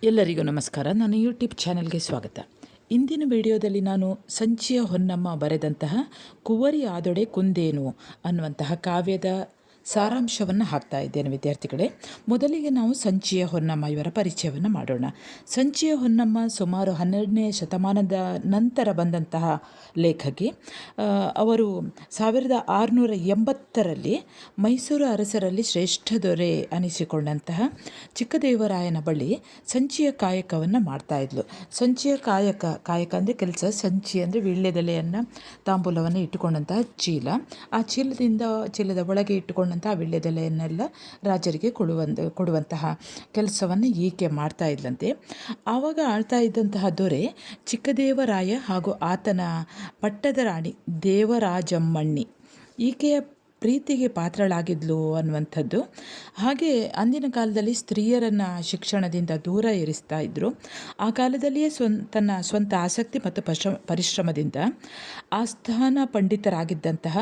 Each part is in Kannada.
ಎಲ್ಲರಿಗೂ ನಮಸ್ಕಾರ. ನನ್ನ ಯೂಟ್ಯೂಬ್ ಚಾನೆಲ್ಗೆ ಸ್ವಾಗತ. ಇಂದಿನ ವಿಡಿಯೋದಲ್ಲಿ ನಾನು ಸಂಚಿಯ ಹೊನ್ನಮ್ಮ ಬರೆದಂತಹ ಕುವರಿ ಆದೊಡೆ ಕುಂದೇನು ಅನ್ನುವಂತಹ ಕಾವ್ಯದ ಸಾರಾಂಶವನ್ನು ಹಾಕ್ತಾ ಇದ್ದೇನೆ ವಿದ್ಯಾರ್ಥಿಗಳೇ. ಮೊದಲಿಗೆ ನಾವು ಸಂಚಿಯ ಹೊನ್ನಮ್ಮ ಇವರ ಪರಿಚಯವನ್ನು ಮಾಡೋಣ. ಸಂಚಿಯ ಹೊನ್ನಮ್ಮ ಸುಮಾರು 12ನೇ ಶತಮಾನದ ನಂತರ ಬಂದಂತಹ ಲೇಖಕಿ. ಅವರು 1680ರಲ್ಲಿ ಮೈಸೂರು ಅರಸರಲ್ಲಿ ಶ್ರೇಷ್ಠ ದೊರೆ ಅನಿಸಿಕೊಂಡಂತಹ ಚಿಕ್ಕದೇವರಾಯನ ಬಳಿ ಸಂಚಿಯ ಕಾಯಕವನ್ನು ಮಾಡ್ತಾಯಿದ್ಲು. ಸಂಚಿಯ ಕಾಯಕ ಅಂದರೆ ಕೆಲಸ, ಸಂಚಿ ಅಂದರೆ ವೀಳ್ಯದೆಲೆಯನ್ನು ತಾಂಬೂಲವನ್ನು ಇಟ್ಟುಕೊಂಡಂತಹ ಚೀಲ. ಆ ಚೀಲದ ಒಳಗೆ ಇಟ್ಟುಕೊಂಡಂತಹ ವೀಳ್ಯದೆಲೆಯನ್ನೆಲ್ಲ ರಾಜರಿಗೆ ಕೊಡುವಂತಹ ಕೆಲಸವನ್ನು ಈಕೆ ಮಾಡ್ತಾ ಇದ್ಲಂತೆ. ಆವಾಗ ಆಳ್ತಾ ಇದ್ದಂತಹ ದೊರೆ ಚಿಕ್ಕದೇವರಾಯ ಹಾಗೂ ಆತನ ಪಟ್ಟದ ರಾಣಿ ದೇವರಾಜಮ್ಮಣ್ಣಿ. ಈಕೆಯ ಪ್ರೀತಿಗೆ ಪಾತ್ರಳಾಗಿದ್ಲು ಅನ್ನುವಂಥದ್ದು. ಹಾಗೆ ಅಂದಿನ ಕಾಲದಲ್ಲಿ ಸ್ತ್ರೀಯರನ್ನು ಶಿಕ್ಷಣದಿಂದ ದೂರ ಇರಿಸ್ತಾ ಇದ್ದರು. ಆ ಕಾಲದಲ್ಲಿಯೇ ತನ್ನ ಸ್ವಂತ ಆಸಕ್ತಿ ಮತ್ತು ಪರಿಶ್ರಮದಿಂದ ಆಸ್ಥಾನ ಪಂಡಿತರಾಗಿದ್ದಂತಹ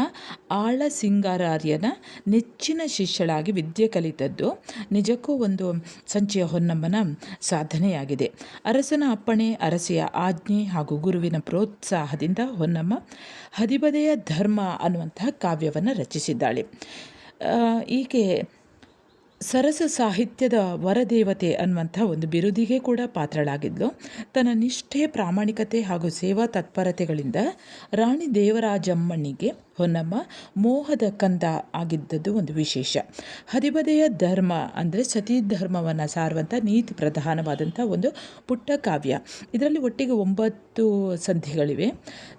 ಆಳ ಸಿಂಗಾರಾರ್ಯನ ನೆಚ್ಚಿನ ಶಿಷ್ಯಳಾಗಿ ವಿದ್ಯೆ ಕಲಿತದ್ದು ನಿಜಕ್ಕೂ ಒಂದು ಸಂಚಿಯ ಹೊನ್ನಮ್ಮನ ಸಾಧನೆಯಾಗಿದೆ. ಅರಸನ ಅಪ್ಪಣೆ, ಅರಸಿಯ ಆಜ್ಞೆ ಹಾಗೂ ಗುರುವಿನ ಪ್ರೋತ್ಸಾಹದಿಂದ ಹೊನ್ನಮ್ಮ ಹದಿಬದೆಯ ಧರ್ಮ ಅನ್ನುವಂತಹ ಕಾವ್ಯವನ್ನು ರಚಿಸಿದ್ದಾಳೆ. ಈಕೆ ಸರಸ ಸಾಹಿತ್ಯದ ವರದೇವತೆ ಅನ್ನುವಂಥ ಒಂದು ಬಿರುದಿಗೆ ಕೂಡ ಪಾತ್ರಳಾಗಿದ್ಲು. ತನ್ನ ನಿಷ್ಠೆ, ಪ್ರಾಮಾಣಿಕತೆ ಹಾಗೂ ಸೇವಾ ತತ್ಪರತೆಗಳಿಂದ ರಾಣಿ ದೇವರಾಜಮ್ಮಣ್ಣಿಗೆ ಹೊನ್ನಮ್ಮ ಮೋಹದ ಕಂದ ಆಗಿದ್ದದ್ದು ಒಂದು ವಿಶೇಷ. ಹದಿಬದೆಯ ಧರ್ಮ ಅಂದರೆ ಸತೀ ಧರ್ಮವನ್ನು ಸಾರುವಂಥ ನೀತಿ ಪ್ರಧಾನವಾದಂಥ ಒಂದು ಪುಟ್ಟ ಕಾವ್ಯ. ಇದರಲ್ಲಿ ಒಟ್ಟಿಗೆ 9 ಸಂಧಿಗಳಿವೆ.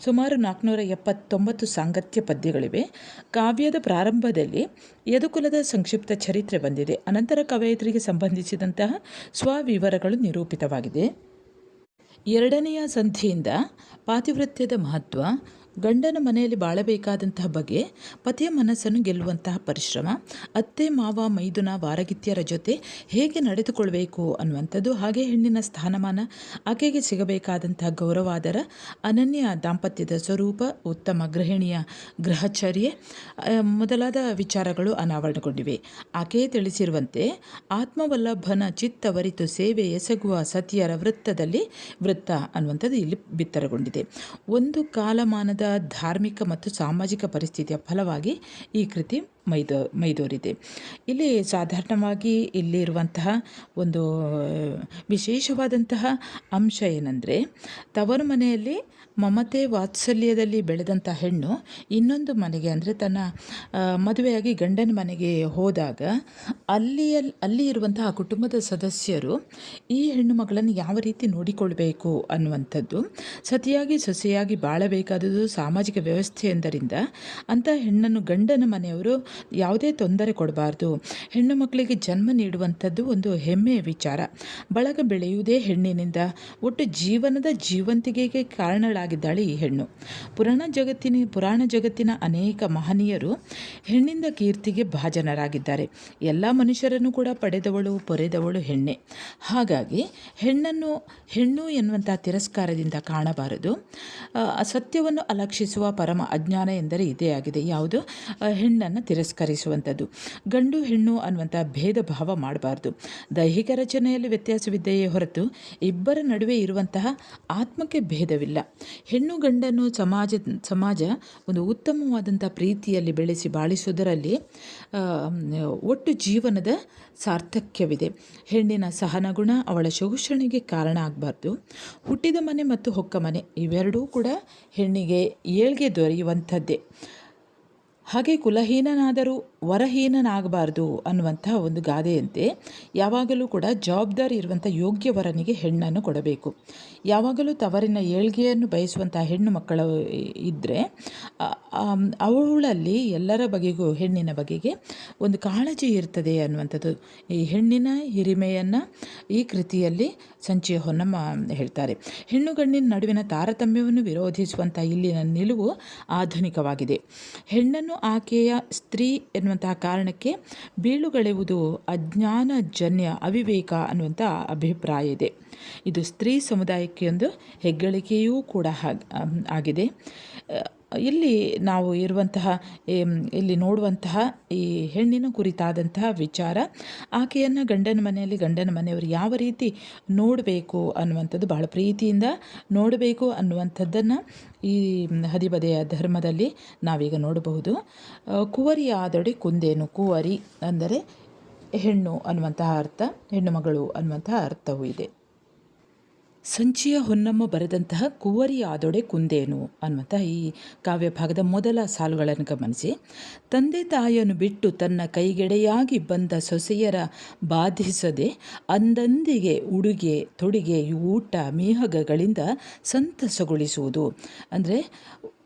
ಸುಮಾರು 479 ಸಾಂಗತ್ಯ ಪದ್ಯಗಳಿವೆ. ಕಾವ್ಯದ ಪ್ರಾರಂಭದಲ್ಲಿ ಯದುಕುಲದ ಸಂಕ್ಷಿಪ್ತ ಚರಿತ್ರೆ ಬಂದಿದೆ. ಅನಂತರ ಕವಯಿತ್ರಿಗೆ ಸಂಬಂಧಿಸಿದಂತಹ ಸ್ವವಿವರಗಳು ನಿರೂಪಿತವಾಗಿದೆ. 2ನೆಯ ಸಂಧಿಯಿಂದ ಪಾತಿವೃತ್ಯದ ಮಹತ್ವ, ಗಂಡನ ಮನೆಯಲ್ಲಿ ಬಾಳಬೇಕಾದಂತಹ ಬಗೆ, ಪತಿಯ ಮನಸ್ಸನ್ನು ಗೆಲ್ಲುವಂತಹ ಪರಿಶ್ರಮ, ಅತ್ತೆ ಮಾವ ಮೈದುನ ವಾರಗಿತ್ಯರ ಜೊತೆ ಹೇಗೆ ನಡೆದುಕೊಳ್ಬೇಕು ಅನ್ನುವಂಥದ್ದು, ಹಾಗೆ ಹೆಣ್ಣಿನ ಸ್ಥಾನಮಾನ, ಆಕೆಗೆ ಸಿಗಬೇಕಾದಂತಹ ಗೌರವಾದರ, ಅನನ್ಯ ದಾಂಪತ್ಯದ ಸ್ವರೂಪ, ಉತ್ತಮ ಗೃಹಿಣಿಯ ಗೃಹಚರ್ಯೆ ಮೊದಲಾದ ವಿಚಾರಗಳು ಅನಾವರಣಗೊಂಡಿವೆ. ಆಕೆಯೇ ತಿಳಿಸಿರುವಂತೆ ಆತ್ಮವಲ್ಲಭನ ಚಿತ್ತವರಿತು ಸೇವೆ ಎಸಗುವ ಸತಿಯರ ವೃತ್ತ ಅನ್ನುವಂಥದ್ದು ಇಲ್ಲಿ ಬಿತ್ತರಗೊಂಡಿದೆ. ಒಂದು ಕಾಲಮಾನದ ಧಾರ್ಮಿಕ ಮತ್ತು ಸಾಮಾಜಿಕ ಪರಿಸ್ಥಿತಿಯ ಫಲವಾಗಿ ಈ ಕೃತಿ ಮೈದೋರಿದೆ. ಇಲ್ಲಿ ಸಾಧಾರಣವಾಗಿ ಇಲ್ಲಿರುವಂತಹ ಒಂದು ವಿಶೇಷವಾದಂತಹ ಅಂಶ ಏನಂದರೆ, ತವರು ಮನೆಯಲ್ಲಿ ಮಮತೆ ವಾತ್ಸಲ್ಯದಲ್ಲಿ ಬೆಳೆದಂಥ ಹೆಣ್ಣು ಇನ್ನೊಂದು ಮನೆಗೆ ಅಂದರೆ ತನ್ನ ಮದುವೆಯಾಗಿ ಗಂಡನ ಮನೆಗೆ ಹೋದಾಗ ಅಲ್ಲಿ ಇರುವಂತಹ ಕುಟುಂಬದ ಸದಸ್ಯರು ಈ ಹೆಣ್ಣು ಮಗಳನ್ನು ಯಾವ ರೀತಿ ನೋಡಿಕೊಳ್ಬೇಕು ಅನ್ನುವಂಥದ್ದು, ಸತಿಯಾಗಿ ಸೊಸೆಯಾಗಿ ಬಾಳಬೇಕಾದುದು ಸಾಮಾಜಿಕ ವ್ಯವಸ್ಥೆಯೊಂದರಿಂದ ಅಂಥ ಹೆಣ್ಣನ್ನು ಗಂಡನ ಮನೆಯವರು ಯಾವುದೇ ತೊಂದರೆ ಕೊಡಬಾರ್ದು. ಹೆಣ್ಣು ಮಕ್ಕಳಿಗೆ ಜನ್ಮ ನೀಡುವಂಥದ್ದು ಒಂದು ಹೆಮ್ಮೆಯ ವಿಚಾರ. ಬಳಗ ಬೆಳೆಯುವುದೇ ಹೆಣ್ಣಿನಿಂದ. ಒಟ್ಟು ಜೀವನದ ಜೀವಂತಿಕೆಗೆ ಕಾರಣಳಾಗಿದ್ದಾಳೆ ಈ ಹೆಣ್ಣು. ಪುರಾಣ ಜಗತ್ತಿನ ಅನೇಕ ಮಹನೀಯರು ಹೆಣ್ಣಿಂದ ಕೀರ್ತಿಗೆ ಭಾಜನರಾಗಿದ್ದಾರೆ. ಎಲ್ಲ ಮನುಷ್ಯರನ್ನು ಕೂಡ ಪೊರೆದವಳು ಹೆಣ್ಣೆ. ಹಾಗಾಗಿ ಹೆಣ್ಣು ಎನ್ನುವಂಥ ತಿರಸ್ಕಾರದಿಂದ ಕಾಣಬಾರದು. ಸತ್ಯವನ್ನು ಅಲಕ್ಷಿಸುವ ಪರಮ ಅಜ್ಞಾನ ಎಂದರೆ ಇದೇ ಆಗಿದೆ. ಯಾವುದು? ಹೆಣ್ಣನ್ನು ತಿರಸ್ಕರಿಸುವಂಥದ್ದು. ಗಂಡು ಹೆಣ್ಣು ಅನ್ನುವಂಥ ಭೇದ ಭಾವ ಮಾಡಬಾರ್ದು. ದೈಹಿಕ ರಚನೆಯಲ್ಲಿ ವ್ಯತ್ಯಾಸವಿದೆಯೇ ಹೊರತು ಇಬ್ಬರ ನಡುವೆ ಇರುವಂತಹ ಆತ್ಮಕ್ಕೆ ಭೇದವಿಲ್ಲ. ಹೆಣ್ಣು ಗಂಡನ್ನು ಸಮಾಜ ಒಂದು ಉತ್ತಮವಾದಂಥ ಪ್ರೀತಿಯಲ್ಲಿ ಬೆಳೆಸಿ ಬಾಳಿಸುವುದರಲ್ಲಿ ಒಟ್ಟು ಜೀವನದ ಸಾರ್ಥಕ್ಯವಿದೆ. ಹೆಣ್ಣಿನ ಸಹನಗುಣ ಅವಳ ಶೋಷಣೆಗೆ ಕಾರಣ ಆಗಬಾರ್ದು. ಹುಟ್ಟಿದ ಮನೆ ಮತ್ತು ಹೊಕ್ಕ ಮನೆ ಇವೆರಡೂ ಕೂಡ ಹೆಣ್ಣಿಗೆ ಏಳ್ಗೆ ದೊರೆಯುವಂಥದ್ದೇ. ಹಾಗೆ ಕುಲಹೀನನಾದರೂ ವರಹೀನನಾಗಬಾರ್ದು ಅನ್ನುವಂತಹ ಒಂದು ಗಾದೆಯಂತೆ ಯಾವಾಗಲೂ ಕೂಡ ಜವಾಬ್ದಾರಿ ಇರುವಂಥ ಯೋಗ್ಯ ವರನಿಗೆ ಹೆಣ್ಣನ್ನು ಕೊಡಬೇಕು. ಯಾವಾಗಲೂ ತವರಿನ ಏಳ್ಗೆಯನ್ನು ಬಯಸುವಂಥ ಹೆಣ್ಣು ಮಕ್ಕಳು ಇದ್ದರೆ ಅವಳಲ್ಲಿ ಎಲ್ಲರ ಬಗೆಗೂ ಹೆಣ್ಣಿನ ಬಗೆಗೆ ಒಂದು ಕಾಳಜಿ ಇರ್ತದೆ ಅನ್ನುವಂಥದ್ದು. ಈ ಹೆಣ್ಣಿನ ಹಿರಿಮೆಯನ್ನು ಈ ಕೃತಿಯಲ್ಲಿ ಸಂಚಿಯ ಹೊನ್ನಮ್ಮ ಹೇಳ್ತಾರೆ. ಹೆಣ್ಣು ಗಂಡಿನ ನಡುವಿನ ತಾರತಮ್ಯವನ್ನು ವಿರೋಧಿಸುವಂಥ ಇಲ್ಲಿನ ನಿಲುವು ಆಧುನಿಕವಾಗಿದೆ. ಹೆಣ್ಣನ್ನು ಆಕೆಯ ಸ್ತ್ರೀ ಎನ್ನುವಂತಹ ಕಾರಣಕ್ಕೆ ಬೀಳುಗಳೆಯುವುದು ಅಜ್ಞಾನಜನ್ಯ ಅವಿವೇಕ ಅನ್ನುವಂಥ ಅಭಿಪ್ರಾಯ ಇದೆ. ಇದು ಸ್ತ್ರೀ ಸಮುದಾಯಕ್ಕೆ ಒಂದು ಹೆಗ್ಗಳಿಕೆಯೂ ಕೂಡ ಆಗಿದೆ. ಇಲ್ಲಿ ನಾವು ಇರುವಂತಹ ಇಲ್ಲಿ ನೋಡುವಂತಹ ಈ ಹೆಣ್ಣಿನ ಕುರಿತಾದಂತಹ ವಿಚಾರ, ಆಕೆಯನ್ನು ಗಂಡನ ಮನೆಯಲ್ಲಿ ಗಂಡನ ಮನೆಯವರು ಯಾವ ರೀತಿ ನೋಡಬೇಕು ಅನ್ನುವಂಥದ್ದು, ಬಹಳ ಪ್ರೀತಿಯಿಂದ ನೋಡಬೇಕು ಅನ್ನುವಂಥದ್ದನ್ನು ಈ ಹದಿಬದೆಯ ಧರ್ಮದಲ್ಲಿ ನಾವೀಗ ನೋಡಬಹುದು. ಕುವರಿ ಆದೊಡೆ ಕುಂದೇನು. ಕುವರಿ ಅಂದರೆ ಹೆಣ್ಣು ಅನ್ನುವಂತಹ ಅರ್ಥ, ಹೆಣ್ಣು ಮಗಳು ಅನ್ನುವಂತಹ ಅರ್ಥವೂ ಇದೆ. ಸಂಚಿಯ ಹೊನ್ನಮ್ಮ ಬರೆದಂತಹ ಕುವರಿ ಆದೊಡೆ ಕುಂದೇನು ಅನ್ನುವಂತಹ ಈ ಕಾವ್ಯ ಭಾಗದ ಮೊದಲ ಸಾಲುಗಳನ್ನು ಗಮನಿಸಿ. ತಂದೆ ತಾಯಿಯನ್ನು ಬಿಟ್ಟು ತನ್ನ ಕೈಗೆಡೆಯಾಗಿ ಬಂದ ಸೊಸೆಯರ ಬಾಧಿಸದೆ ಅಂದಂದಿಗೆ ಉಡುಗೆ ತೊಡುಗೆ ಊಟ ಮೀಹಗಗಳಿಂದ ಸಂತಸಗೊಳಿಸುವುದು. ಅಂದರೆ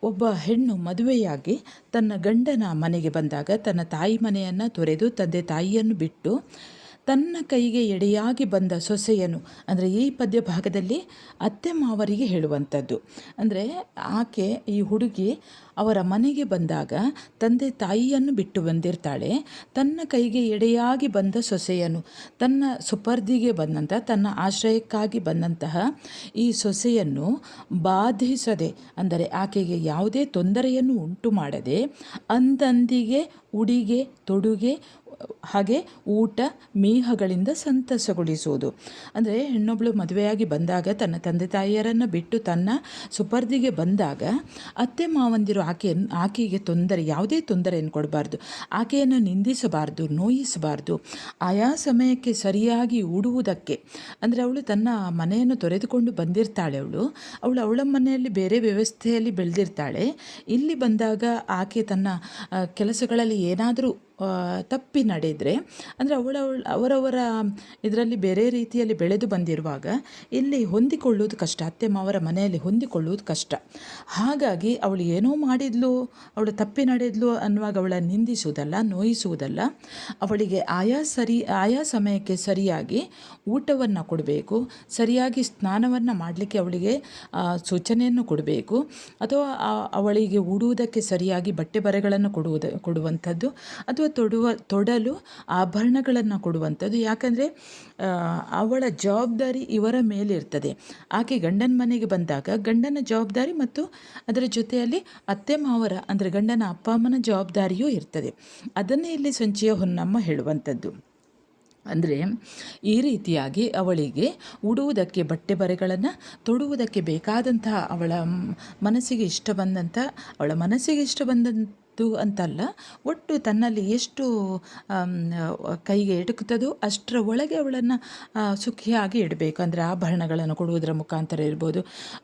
ಒಬ್ಬ ಹೆಣ್ಣು ಮದುವೆಯಾಗಿ ತನ್ನ ಗಂಡನ ಮನೆಗೆ ಬಂದಾಗ ತನ್ನ ತಾಯಿ ಮನೆಯನ್ನು ತೊರೆದು ತಂದೆ ತಾಯಿಯನ್ನು ಬಿಟ್ಟು ತನ್ನ ಕೈಗೆ ಎಡೆಯಾಗಿ ಬಂದ ಸೊಸೆಯನ್ನು, ಅಂದರೆ ಈ ಪದ್ಯ ಭಾಗದಲ್ಲಿ ಅತ್ತೆ ಮಾವರಿಗೆ ಹೇಳುವಂಥದ್ದು. ಅಂದರೆ ಆಕೆ, ಈ ಹುಡುಗಿ ಅವರ ಮನೆಗೆ ಬಂದಾಗ ತಂದೆ ತಾಯಿಯನ್ನು ಬಿಟ್ಟು ಬಂದಿರ್ತಾಳೆ. ತನ್ನ ಕೈಗೆ ಎಡೆಯಾಗಿ ಬಂದ ಸೊಸೆಯನ್ನು, ತನ್ನ ಸುಪರ್ದಿಗೆ ಬಂದಂಥ, ತನ್ನ ಆಶ್ರಯಕ್ಕಾಗಿ ಬಂದಂತಹ ಈ ಸೊಸೆಯನ್ನು ಬಾಧಿಸದೆ, ಅಂದರೆ ಆಕೆಗೆ ಯಾವುದೇ ತೊಂದರೆಯನ್ನು ಉಂಟು ಮಾಡದೆ ಅಂದಂದಿಗೆ ಉಡಿಗೆ ತೊಡುಗೆ ಹಾಗೆ ಊಟ ಮೀಹಗಳಿಂದ ಸಂತಸಗೊಳಿಸುವುದು. ಅಂದರೆ ಹೆಣ್ಣೊಬ್ಬಳು ಮದುವೆಯಾಗಿ ಬಂದಾಗ ತನ್ನ ತಂದೆ ತಾಯಿಯರನ್ನು ಬಿಟ್ಟು ತನ್ನ ಸುಪರ್ದಿಗೆ ಬಂದಾಗ ಅತ್ತೆ ಮಾವಂದಿರು ಆಕೆಗೆ ಯಾವುದೇ ತೊಂದರೆಯನ್ನು ಕೊಡಬಾರ್ದು, ಆಕೆಯನ್ನು ನಿಂದಿಸಬಾರ್ದು, ನೋಯಿಸಬಾರ್ದು. ಆಯಾ ಸಮಯಕ್ಕೆ ಸರಿಯಾಗಿ ಉಡುವುದಕ್ಕೆ, ಅಂದರೆ ಅವಳು ತನ್ನ ಮನೆಯನ್ನು ತೊರೆದುಕೊಂಡು ಬಂದಿರ್ತಾಳೆ. ಅವಳ ಮನೆಯಲ್ಲಿ ಬೇರೆ ವ್ಯವಸ್ಥೆಯಲ್ಲಿ ಬೆಳೆದಿರ್ತಾಳೆ. ಇಲ್ಲಿ ಬಂದಾಗ ಆಕೆ ತನ್ನ ಕೆಲಸಗಳಲ್ಲಿ ಏನಾದರೂ ತಪ್ಪಿ ನಡೆದರೆ, ಅಂದರೆ ಅವರವರ ಇದರಲ್ಲಿ ಬೇರೆ ರೀತಿಯಲ್ಲಿ ಬೆಳೆದು ಬಂದಿರುವಾಗ ಇಲ್ಲಿ ಹೊಂದಿಕೊಳ್ಳುವುದು ಕಷ್ಟ, ಅತ್ತೆ ಮಾವರ ಮನೆಯಲ್ಲಿ ಹೊಂದಿಕೊಳ್ಳುವುದು ಕಷ್ಟ. ಹಾಗಾಗಿ ಅವಳು ಏನೋ ಮಾಡಿದ್ಲು, ಅವಳು ತಪ್ಪಿ ನಡೆದ್ಲು ಅನ್ನುವಾಗ ಅವಳ ನಿಂದಿಸುವುದಲ್ಲ, ನೋಯಿಸುವುದಲ್ಲ, ಅವಳಿಗೆ ಆಯಾ ಸಮಯಕ್ಕೆ ಸರಿಯಾಗಿ ಊಟವನ್ನು ಕೊಡಬೇಕು, ಸರಿಯಾಗಿ ಸ್ನಾನವನ್ನು ಮಾಡಲಿಕ್ಕೆ ಅವಳಿಗೆ ಸೂಚನೆಯನ್ನು ಕೊಡಬೇಕು, ಅಥವಾ ಅವಳಿಗೆ ಉಡುವುದಕ್ಕೆ ಸರಿಯಾಗಿ ಬಟ್ಟೆ ಬರೆಗಳನ್ನು ಕೊಡುವಂಥದ್ದು, ಅಥವಾ ತೊಡಲು ಆಭರಣಗಳನ್ನು ಕೊಡುವಂಥದ್ದು. ಯಾಕಂದರೆ ಅವಳ ಜವಾಬ್ದಾರಿ ಇವರ ಮೇಲಿರ್ತದೆ. ಆಕೆ ಗಂಡನ ಮನೆಗೆ ಬಂದಾಗ ಗಂಡನ ಜವಾಬ್ದಾರಿ ಮತ್ತು ಅದರ ಜೊತೆಯಲ್ಲಿ ಅತ್ತೆ ಮಾವರ, ಅಂದರೆ ಗಂಡನ ಅಪ್ಪ ಅಮ್ಮನ ಜವಾಬ್ದಾರಿಯೂ ಇರ್ತದೆ. ಅದನ್ನೇ ಇಲ್ಲಿ ಸಂಚಿಯ ಹೊನ್ನಮ್ಮ ಹೇಳುವಂಥದ್ದು. ಅಂದರೆ ಈ ರೀತಿಯಾಗಿ ಅವಳಿಗೆ ಉಡುವುದಕ್ಕೆ ಬಟ್ಟೆ ಬರೆಗಳನ್ನು, ತೊಡುವುದಕ್ಕೆ ಬೇಕಾದಂತಹ ಅವಳ ಮನಸ್ಸಿಗೆ ಇಷ್ಟ ಬಂದಂಥ ಅಂತಲ್ಲ, ಒಟ್ಟು ತನ್ನಲ್ಲಿ ಎಷ್ಟು ಕೈಗೆ ಎಟುಕುತ್ತದೋ ಅಷ್ಟರ ಒಳಗೆ ಅವಳನ್ನು ಸುಖಿಯಾಗಿ ಇಡಬೇಕು. ಅಂದರೆ ಆಭರಣಗಳನ್ನು ಕೊಡುವುದರ ಮುಖಾಂತರ ಇರ್ಬೋದು,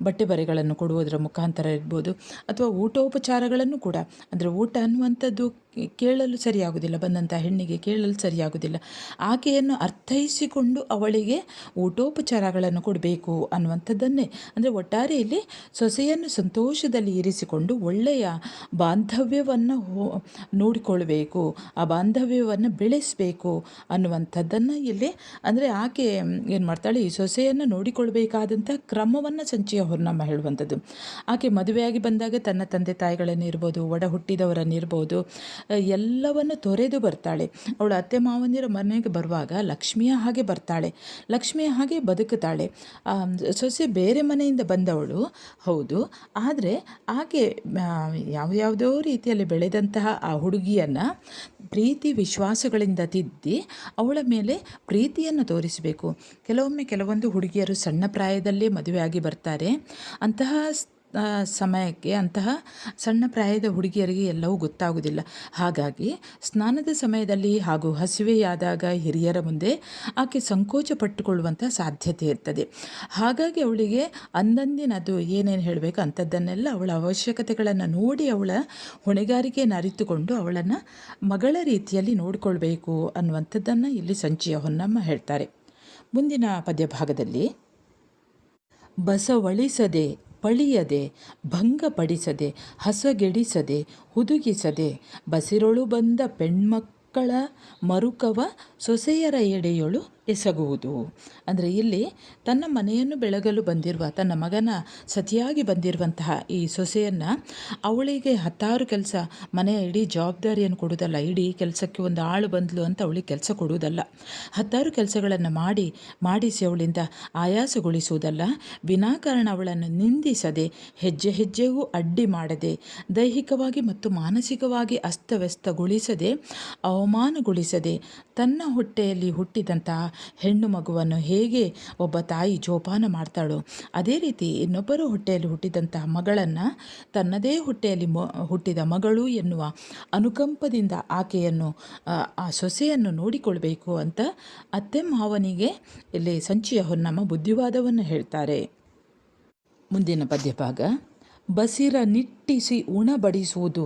ಬಟ್ಟೆ ಬರೆಗಳನ್ನು ಕೊಡುವುದರ ಮುಖಾಂತರ ಇರ್ಬೋದು, ಅಥವಾ ಊಟೋಪಚಾರಗಳನ್ನು ಕೂಡ. ಅಂದರೆ ಊಟ ಅನ್ನುವಂಥದ್ದು ಕೇಳಲು ಸರಿಯಾಗುವುದಿಲ್ಲ, ಬಂದಂಥ ಹೆಣ್ಣಿಗೆ ಕೇಳಲು ಸರಿಯಾಗುವುದಿಲ್ಲ. ಆಕೆಯನ್ನು ಅರ್ಥೈಸಿಕೊಂಡು ಅವಳಿಗೆ ಊಟೋಪಚಾರಗಳನ್ನು ಕೊಡಬೇಕು ಅನ್ನುವಂಥದ್ದನ್ನೇ, ಅಂದರೆ ಒಟ್ಟಾರೆಯಲ್ಲಿ ಸೊಸೆಯನ್ನು ಸಂತೋಷದಲ್ಲಿ ಇರಿಸಿಕೊಂಡು ಒಳ್ಳೆಯ ಬಾಂಧವ್ಯವನ್ನು ನೋಡಿಕೊಳ್ಬೇಕು, ಆ ಬಾಂಧವ್ಯವನ್ನು ಬೆಳೆಸಬೇಕು ಅನ್ನುವಂಥದ್ದನ್ನು ಇಲ್ಲಿ, ಅಂದರೆ ಆಕೆ ಏನು ಮಾಡ್ತಾಳೆ, ಈ ಸೊಸೆಯನ್ನು ನೋಡಿಕೊಳ್ಬೇಕಾದಂಥ ಕ್ರಮವನ್ನು ಸಂಚಿಯ ಹೊನ್ನಮ್ಮ ಹೇಳುವಂಥದ್ದು. ಆಕೆ ಮದುವೆಯಾಗಿ ಬಂದಾಗ ತನ್ನ ತಂದೆ ತಾಯಿಗಳನ್ನಿರ್ಬೋದು, ಒಡ ಹುಟ್ಟಿದವರನ್ನಿರ್ಬೋದು, ಎಲ್ಲವನ್ನು ತೊರೆದು ಬರ್ತಾಳೆ. ಅವಳು ಅತ್ತೆ ಮಾವನಿರ ಮನೆಗೆ ಬರುವಾಗ ಲಕ್ಷ್ಮಿಯ ಹಾಗೆ ಬರ್ತಾಳೆ, ಲಕ್ಷ್ಮಿಯ ಹಾಗೆ ಬದುಕುತ್ತಾಳೆ. ಸೊಸೆ ಬೇರೆ ಮನೆಯಿಂದ ಬಂದವಳು ಹೌದು, ಆದರೆ ಆಕೆ ಯಾವುದೋ ರೀತಿಯಲ್ಲಿ ಬೆಳೆದಂತಹ ಆ ಹುಡುಗಿಯನ್ನು ಪ್ರೀತಿ ವಿಶ್ವಾಸಗಳಿಂದ ತಿದ್ದಿ ಅವಳ ಮೇಲೆ ಪ್ರೀತಿಯನ್ನು ತೋರಿಸಬೇಕು. ಕೆಲವೊಂದು ಹುಡುಗಿಯರು ಸಣ್ಣ ಪ್ರಾಯದಲ್ಲೇ ಮದುವೆಯಾಗಿ ಬರ್ತಾರೆ. ಅಂತಹ ಸಮಯಕ್ಕೆ ಅಂತಹ ಸಣ್ಣ ಪ್ರಾಯದ ಹುಡುಗಿಯರಿಗೆ ಎಲ್ಲವೂ ಗೊತ್ತಾಗುವುದಿಲ್ಲ. ಹಾಗಾಗಿ ಸ್ನಾನದ ಸಮಯದಲ್ಲಿ ಹಾಗೂ ಹಸಿವೆಯಾದಾಗ ಹಿರಿಯರ ಮುಂದೆ ಆಕೆ ಸಂಕೋಚ ಪಟ್ಟುಕೊಳ್ಳುವಂಥ ಸಾಧ್ಯತೆ ಇರ್ತದೆ. ಹಾಗಾಗಿ ಅವಳಿಗೆ ಅಂದಂದಿನದು ಏನೇನು ಹೇಳಬೇಕು ಅಂಥದ್ದನ್ನೆಲ್ಲ ಅವಳ ಅವಶ್ಯಕತೆಗಳನ್ನು ನೋಡಿ ಅವಳ ಹೊಣೆಗಾರಿಕೆಯನ್ನು ಅರಿತುಕೊಂಡು ಅವಳನ್ನು ಮಗಳ ರೀತಿಯಲ್ಲಿ ನೋಡಿಕೊಳ್ಬೇಕು ಅನ್ನುವಂಥದ್ದನ್ನು ಇಲ್ಲಿ ಸಂಚಿಯ ಹೊನ್ನಮ್ಮ ಹೇಳ್ತಾರೆ. ಮುಂದಿನ ಪದ್ಯಭಾಗದಲ್ಲಿ ಬಸವಳಿಸದೆ ಪಳಿಯದೆ ಭಂಗಪಡಿಸದೆ ಹಸಗೆಡಿಸದೆ ಹುದುಗಿಸದೆ ಬಸಿರೊಳು ಬಂದ ಪೆಣ್ಮಕ್ಕಳ ಮರುಕವ ಸೊಸೆಯರ ಎಡೆಯೊಳು ಎಸಗುವುದು. ಅಂದರೆ ಇಲ್ಲಿ ತನ್ನ ಮನೆಯನ್ನು ಬೆಳಗಲು ಬಂದಿರುವ ತನ್ನ ಮಗನ ಸತಿಯಾಗಿ ಬಂದಿರುವಂತಹ ಈ ಸೊಸೆಯನ್ನು ಅವಳಿಗೆ 10 ಕೆಲಸ, ಮನೆಯ ಇಡೀ ಜವಾಬ್ದಾರಿಯನ್ನು ಕೊಡುವುದಲ್ಲ, ಇಡೀ ಕೆಲಸಕ್ಕೆ ಒಂದು ಆಳು ಬಂದ್ಲು ಅಂತ ಅವಳಿಗೆ ಕೆಲಸ ಕೊಡುವುದಲ್ಲ, 10 ಕೆಲಸಗಳನ್ನು ಮಾಡಿಸಿ ಅವಳಿಂದ ಆಯಾಸಗೊಳಿಸುವುದಲ್ಲ, ವಿನಾಕಾರಣ ಅವಳನ್ನು ನಿಂದಿಸದೆ, ಹೆಜ್ಜೆ ಹೆಜ್ಜೆಗೂ ಅಡ್ಡಿ ಮಾಡದೆ, ದೈಹಿಕವಾಗಿ ಮತ್ತು ಮಾನಸಿಕವಾಗಿ ಅಸ್ತವ್ಯಸ್ತಗೊಳಿಸದೆ, ಅವಮಾನಗೊಳಿಸದೆ, ತನ್ನ ಹೊಟ್ಟೆಯಲ್ಲಿ ಹುಟ್ಟಿದಂತಹ ಹೆಣ್ಣು ಮಗುವನ್ನು ಹೇಗೆ ಒಬ್ಬ ತಾಯಿ ಜೋಪಾನ ಮಾಡ್ತಾಳೋ ಅದೇ ರೀತಿ ಇನ್ನೊಬ್ಬರ ಹೊಟ್ಟೆಯಲ್ಲಿ ಹುಟ್ಟಿದಂತಹ ಮಗಳನ್ನು ತನ್ನದೇ ಹೊಟ್ಟೆಯಲ್ಲಿ ಹುಟ್ಟಿದ ಮಗಳು ಎನ್ನುವ ಅನುಕಂಪದಿಂದ ಆಕೆಯನ್ನು ಆ ಸೊಸೆಯನ್ನು ನೋಡಿಕೊಳ್ಬೇಕು ಅಂತ ಅತ್ತೆ ಮಾವನಿಗೆ ಇಲ್ಲಿ ಸಂಚಿಯ ಹೊನ್ನಮ್ಮ ಬುದ್ಧಿವಾದವನ್ನು ಹೇಳ್ತಾರೆ. ಮುಂದಿನ ಪದ್ಯಭಾಗ. ಬಸಿರ ನಿಟ್ಟಿಸಿ ಉಣಬಡಿಸುವುದು,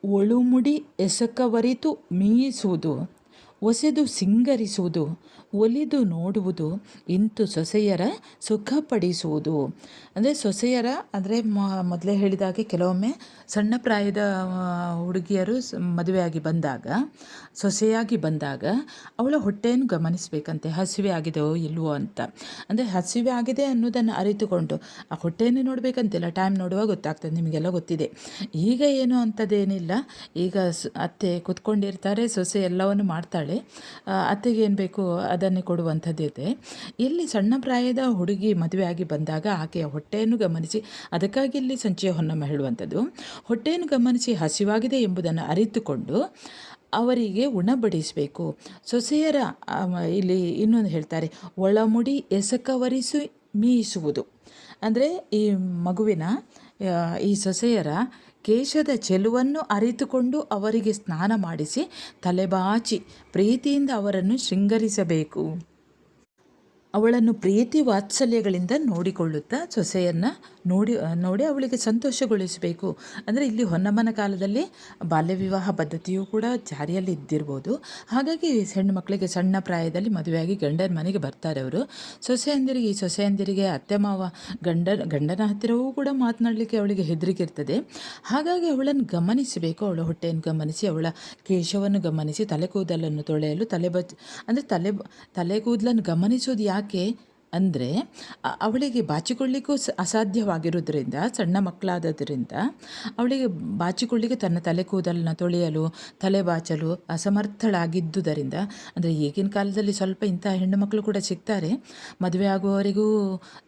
ಒಳುಮುಡಿ ಎಸಕವರಿತು ಮೀಯಿಸುವುದು, ಒಸೆದು ಸಿಂಗರಿಸುವುದು, ಒಲಿದು ನೋಡುವುದು, ಇಂತು ಸೊಸೆಯರ ಸುಖಪಡಿಸುವುದು. ಅಂದರೆ ಸೊಸೆಯರ ಅಂದರೆ ಮೊದಲೇ ಹೇಳಿದಾಗೆ ಕೆಲವೊಮ್ಮೆ ಸಣ್ಣ ಪ್ರಾಯದ ಹುಡುಗಿಯರು ಮದುವೆಯಾಗಿ ಬಂದಾಗ, ಸೊಸೆಯಾಗಿ ಬಂದಾಗ ಅವಳ ಹೊಟ್ಟೆಯನ್ನು ಗಮನಿಸಬೇಕಂತೆ, ಹಸಿವೆ ಆಗಿದೆಯೋ ಇಲ್ವೋ ಅಂತ. ಅಂದರೆ ಹಸಿವೆ ಆಗಿದೆ ಅನ್ನೋದನ್ನು ಅರಿತುಕೊಂಡು ಆ ಹೊಟ್ಟೆಯನ್ನು ನೋಡಬೇಕಂತಿಲ್ಲ, ಟೈಮ್ ನೋಡುವಾಗ ಗೊತ್ತಾಗ್ತದೆ, ನಿಮಗೆಲ್ಲ ಗೊತ್ತಿದೆ. ಈಗ ಏನು ಅಂಥದ್ದೇನಿಲ್ಲ, ಈಗ ಅತ್ತೆ ಕೂತ್ಕೊಂಡಿರ್ತಾರೆ, ಸೊಸೆ ಎಲ್ಲವನ್ನು ಮಾಡ್ತಾಳೆ, ಅತ್ತೆಗೆ ಏನು ಬೇಕು ಅದನ್ನೇ ಕೊಡುವಂಥದ್ದಿದೆ. ಇಲ್ಲಿ ಸಣ್ಣ ಪ್ರಾಯದ ಹುಡುಗಿ ಮದುವೆಯಾಗಿ ಬಂದಾಗ ಆಕೆಯ ಹೊಟ್ಟೆಯನ್ನು ಗಮನಿಸಿ, ಅದಕ್ಕಾಗಿ ಇಲ್ಲಿ ಸಂಚಿಯ ಹೊನ್ನಮ್ಮ ಹೇಳುವಂಥದ್ದು, ಹೊಟ್ಟೆಯನ್ನು ಗಮನಿಸಿ ಹಸಿವಾಗಿದೆ ಎಂಬುದನ್ನು ಅರಿತುಕೊಂಡು ಅವರಿಗೆ ಉಣಬಡಿಸಬೇಕು. ಸೊಸೆಯರ ಇಲ್ಲಿ ಇನ್ನೊಂದು ಹೇಳ್ತಾರೆ, ಒಳಮುಡಿ ಎಸಕವರಿಸಿ ಮೀಯಿಸುವುದು. ಅಂದರೆ ಈ ಮಗುವಿನ ಈ ಸೊಸೆಯರ ಕೇಶದ ಚೆಲುವನ್ನು ಅರಿತುಕೊಂಡು ಅವರಿಗೆ ಸ್ನಾನ ಮಾಡಿಸಿ ತಲೆಬಾಚಿ ಪ್ರೀತಿಯಿಂದ ಅವರನ್ನು ಶೃಂಗರಿಸಬೇಕು. ಅವಳನ್ನು ಪ್ರೀತಿ ವಾತ್ಸಲ್ಯಗಳಿಂದ ನೋಡಿಕೊಳ್ಳುತ್ತಾ ಸೊಸೆಯನ್ನು ನೋಡಿ ಅವಳಿಗೆ ಸಂತೋಷಗೊಳಿಸಬೇಕು. ಅಂದರೆ ಇಲ್ಲಿ ಹೊನ್ನಮ್ಮನ ಕಾಲದಲ್ಲಿ ಬಾಲ್ಯ ವಿವಾಹ ಪದ್ಧತಿಯೂ ಕೂಡ ಜಾರಿಯಲ್ಲಿ ಇದ್ದಿರ್ಬೋದು. ಹಾಗಾಗಿ ಹೆಣ್ಣು ಮಕ್ಕಳಿಗೆ ಸಣ್ಣ ಪ್ರಾಯದಲ್ಲಿ ಮದುವೆಯಾಗಿ ಗಂಡನ ಮನೆಗೆ ಬರ್ತಾರೆ ಅವರು. ಈ ಸೊಸೆಯಂದಿರಿಗೆ ಅತ್ತೆ ಮಾವ ಗಂಡನ ಹತ್ತಿರವೂ ಕೂಡ ಮಾತನಾಡಲಿಕ್ಕೆ ಅವಳಿಗೆ ಹೆದರಿಕೆ ಇರ್ತದೆ. ಹಾಗಾಗಿ ಅವಳನ್ನು ಗಮನಿಸಬೇಕು, ಅವಳ ಹೊಟ್ಟೆಯನ್ನು ಗಮನಿಸಿ, ಅವಳ ಕೇಶವನ್ನು ಗಮನಿಸಿ, ತಲೆ ಕೂದಲನ್ನು ತೊಳೆಯಲು ತಲೆ ಕೂದಲನ್ನು ಗಮನಿಸೋದು ಯಾಕೆ ಅಂದರೆ ಅವಳಿಗೆ ಬಾಚಿಕೊಳ್ಳಿಕ್ಕೂ ಅಸಾಧ್ಯವಾಗಿರೋದ್ರಿಂದ, ಸಣ್ಣ ಮಕ್ಕಳಾದದ್ರಿಂದ ಅವಳಿಗೆ ಬಾಚಿಕೊಳ್ಳಿಕ್ಕೆ ತನ್ನ ತಲೆ ಕೂದಲನ್ನು ತೊಳೆಯಲು, ತಲೆ ಬಾಚಲು ಅಸಮರ್ಥಳಾಗಿದ್ದುದರಿಂದ, ಅಂದರೆ ಈಗಿನ ಕಾಲದಲ್ಲಿ ಸ್ವಲ್ಪ ಇಂಥ ಹೆಣ್ಣು ಮಕ್ಕಳು ಕೂಡ ಸಿಗ್ತಾರೆ, ಮದುವೆ ಆಗುವವರೆಗೂ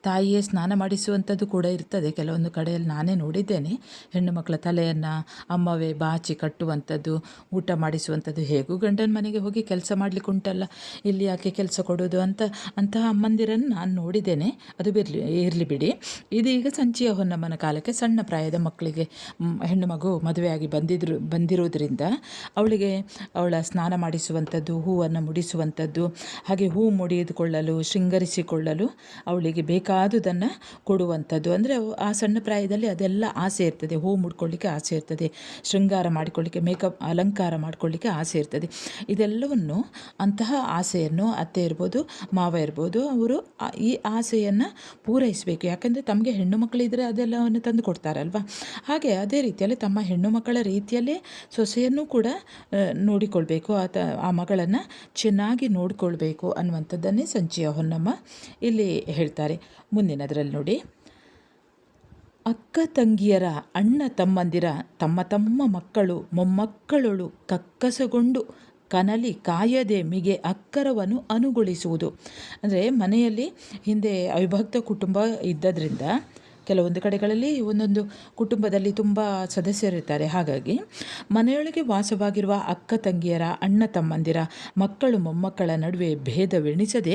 ತಾಯಿಯೇ ಸ್ನಾನ ಮಾಡಿಸುವಂಥದ್ದು ಕೂಡ ಇರ್ತದೆ. ಕೆಲವೊಂದು ಕಡೆಯಲ್ಲಿ ನಾನೇ ನೋಡಿದ್ದೇನೆ, ಹೆಣ್ಣು ಮಕ್ಕಳ ತಲೆಯನ್ನು ಅಮ್ಮವೇ ಬಾಚಿ ಕಟ್ಟುವಂಥದ್ದು, ಊಟ ಮಾಡಿಸುವಂಥದ್ದು. ಹೇಗೂ ಗಂಡನ ಮನೆಗೆ ಹೋಗಿ ಕೆಲಸ ಮಾಡಲಿಕ್ಕೆ ಉಂಟಲ್ಲ, ಇಲ್ಲಿ ಯಾಕೆ ಕೆಲಸ ಕೊಡೋದು ಅಂತಹ ಅಮ್ಮಂದಿರನ್ನು ನಾನು ನೋಡಿದ್ದೇನೆ. ಅದು ಇರಲಿ ಬಿಡಿ. ಇದೀಗ ಸಂಚಿಯ ಹೊನ್ನಮ್ಮನ ಕಾಲಕ್ಕೆ ಸಣ್ಣ ಪ್ರಾಯದ ಮಕ್ಕಳಿಗೆ ಹೆಣ್ಣು ಮಗು ಮದುವೆಯಾಗಿ ಬಂದಿರೋದ್ರಿಂದ ಅವಳಿಗೆ ಅವಳ ಸ್ನಾನ ಮಾಡಿಸುವಂಥದ್ದು, ಹೂವನ್ನು ಮುಡಿಸುವಂಥದ್ದು, ಹಾಗೆ ಹೂ ಮುಡಿದುಕೊಳ್ಳಲು, ಶೃಂಗರಿಸಿಕೊಳ್ಳಲು ಅವಳಿಗೆ ಬೇಕಾದುದನ್ನು ಕೊಡುವಂಥದ್ದು. ಅಂದರೆ ಆ ಸಣ್ಣ ಪ್ರಾಯದಲ್ಲಿ ಅದೆಲ್ಲ ಆಸೆ ಇರ್ತದೆ. ಹೂ ಮುಡ್ಕೊಳ್ಳಿಕ್ಕೆ ಆಸೆ ಇರ್ತದೆ, ಶೃಂಗಾರ ಮಾಡಿಕೊಳ್ಳಿಕ್ಕೆ, ಮೇಕಪ್ ಅಲಂಕಾರ ಮಾಡಿಕೊಳ್ಳಿಕ್ಕೆ ಆಸೆ ಇರ್ತದೆ. ಇದೆಲ್ಲವನ್ನು ಅಂತಹ ಆಸೆಯನ್ನು ಅತ್ತೆ ಇರ್ಬೋದು, ಮಾವ ಇರ್ಬೋದು, ಅವರು ಈ ಆಸೆಯನ್ನು ಪೂರೈಸಬೇಕು. ಯಾಕಂದರೆ ತಮಗೆ ಹೆಣ್ಣು ಮಕ್ಕಳಿದ್ದರೆ ಅದೆಲ್ಲವನ್ನು ತಂದು ಕೊಡ್ತಾರಲ್ವ. ಹಾಗೆ ಅದೇ ರೀತಿಯಲ್ಲಿ ತಮ್ಮ ಹೆಣ್ಣು ಮಕ್ಕಳ ರೀತಿಯಲ್ಲೇ ಸೊಸೆಯನ್ನು ಕೂಡ ನೋಡಿಕೊಳ್ಬೇಕು, ಆ ಮಗಳನ್ನು ಚೆನ್ನಾಗಿ ನೋಡಿಕೊಳ್ಬೇಕು ಅನ್ನುವಂಥದ್ದನ್ನೇ ಸಂಚಿಯ ಹೊನ್ನಮ್ಮ ಇಲ್ಲಿ ಹೇಳ್ತಾರೆ. ಮುಂದಿನದರಲ್ಲಿ ನೋಡಿ, ಅಕ್ಕ ತಂಗಿಯರ ಅಣ್ಣ ತಮ್ಮಂದಿರ ತಮ್ಮ ಮಕ್ಕಳು ಮೊಮ್ಮಕ್ಕಳೊಳು ಕಕ್ಕಸಗೊಂಡು ಕನಲಿ ಕಾಯದೆ ಮಿಗೆ ಅಕ್ಕರವನ್ನು ಅನುಗೊಳಿಸುವುದು. ಅಂದರೆ ಮನೆಯಲ್ಲಿ ಹಿಂದೆ ಅವಿಭಕ್ತ ಕುಟುಂಬ ಇದ್ದದ್ರಿಂದ ಕೆಲವೊಂದು ಕಡೆಗಳಲ್ಲಿ ಒಂದೊಂದು ಕುಟುಂಬದಲ್ಲಿ ತುಂಬ ಸದಸ್ಯರಿರ್ತಾರೆ. ಹಾಗಾಗಿ ಮನೆಯೊಳಗೆ ವಾಸವಾಗಿರುವ ಅಕ್ಕ ತಂಗಿಯರ, ಅಣ್ಣ ತಮ್ಮಂದಿರ, ಮಕ್ಕಳು ಮೊಮ್ಮಕ್ಕಳ ನಡುವೆ ಭೇದವೆಣಿಸದೆ,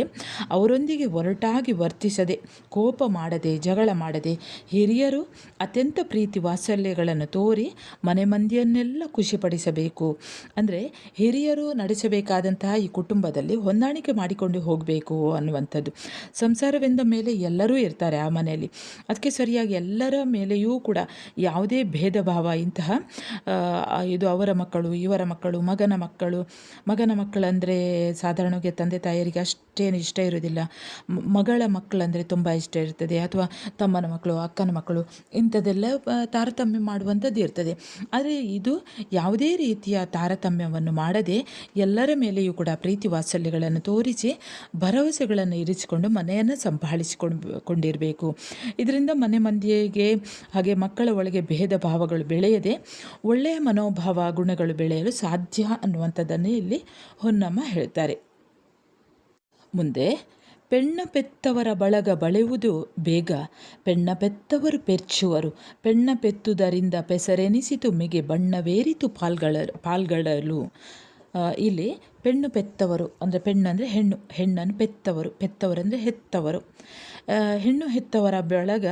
ಅವರೊಂದಿಗೆ ಒರಟಾಗಿ ವರ್ತಿಸದೆ, ಕೋಪ ಮಾಡದೆ, ಜಗಳ ಮಾಡದೆ, ಹಿರಿಯರು ಅತ್ಯಂತ ಪ್ರೀತಿ ವಾತ್ಸಲ್ಯಗಳನ್ನು ತೋರಿ ಮನೆ ಮಂದಿಯನ್ನೆಲ್ಲ ಖುಷಿಪಡಿಸಬೇಕು. ಅಂದರೆ ಹಿರಿಯರು ನಡೆಸಬೇಕಾದಂತಹ ಈ ಕುಟುಂಬದಲ್ಲಿ ಹೊಂದಾಣಿಕೆ ಮಾಡಿಕೊಂಡು ಹೋಗಬೇಕು ಅನ್ನುವಂಥದ್ದು. ಸಂಸಾರವೆಂದ ಮೇಲೆ ಎಲ್ಲರೂ ಇರ್ತಾರೆ ಆ ಮನೆಯಲ್ಲಿ. ಅದಕ್ಕೆ ಸರಿಯಾಗಿ ಎಲ್ಲರ ಮೇಲೆಯೂ ಕೂಡ ಯಾವುದೇ ಭೇದ ಭಾವ, ಇಂತಹ ಇದು ಅವರ ಮಕ್ಕಳು, ಇವರ ಮಕ್ಕಳು, ಮಗನ ಮಕ್ಕಳಂದರೆ ಸಾಧಾರಣವಾಗಿ ತಂದೆ ತಾಯಿಯರಿಗೆ ಅಷ್ಟು ಅಷ್ಟೇನು ಇಷ್ಟ ಇರೋದಿಲ್ಲ. ಮಗಳ ಮಕ್ಕಳಂದರೆ ತುಂಬ ಇಷ್ಟ ಇರ್ತದೆ, ಅಥವಾ ತಮ್ಮನ ಮಕ್ಕಳು, ಅಕ್ಕನ ಮಕ್ಕಳು, ಇಂಥದ್ದೆಲ್ಲ ತಾರತಮ್ಯ ಮಾಡುವಂಥದ್ದು ಇರ್ತದೆ. ಆದರೆ ಇದು ಯಾವುದೇ ರೀತಿಯ ತಾರತಮ್ಯವನ್ನು ಮಾಡದೆ ಎಲ್ಲರ ಮೇಲೆಯೂ ಕೂಡ ಪ್ರೀತಿ ವಾತ್ಸಲ್ಯಗಳನ್ನು ತೋರಿಸಿ ಭರವಸೆಗಳನ್ನು ಇರಿಸಿಕೊಂಡು ಮನೆಯನ್ನು ಕೊಂಡಿರಬೇಕು. ಇದರಿಂದ ಮನೆ ಮಂದಿಗೆ ಹಾಗೆ ಮಕ್ಕಳ ಒಳಗೆ ಭೇದ ಭಾವಗಳು ಬೆಳೆಯದೆ ಒಳ್ಳೆಯ ಮನೋಭಾವ ಗುಣಗಳು ಬೆಳೆಯಲು ಸಾಧ್ಯ ಅನ್ನುವಂಥದ್ದನ್ನು ಇಲ್ಲಿ ಹೊನ್ನಮ್ಮ ಹೇಳ್ತಾರೆ. ಮುಂದೆ, ಪೆಣ್ಣ ಪೆತ್ತವರ ಬಳಗ ಬಳೆಯುವುದು ಬೇಗ, ಪೆಣ್ಣ ಪೆತ್ತವರು ಪೆರ್ಚುವರು, ಪೆಣ್ಣ ಪೆತ್ತುದರಿಂದ ಪೆಸರೆನಿಸಿತು ಮಿಗೆ ಬಣ್ಣವೇರಿತು ಪಾಲ್ಗಳಲು. ಇಲ್ಲಿ ಪೆಣ್ಣು ಪೆತ್ತವರು ಅಂದರೆ ಪೆಣ್ಣು ಅಂದರೆ ಹೆಣ್ಣು, ಹೆಣ್ಣನ್ನು ಪೆತ್ತವರು ಅಂದರೆ ಹೆತ್ತವರು. ಹೆಣ್ಣು ಹೆತ್ತವರ ಬಳಗ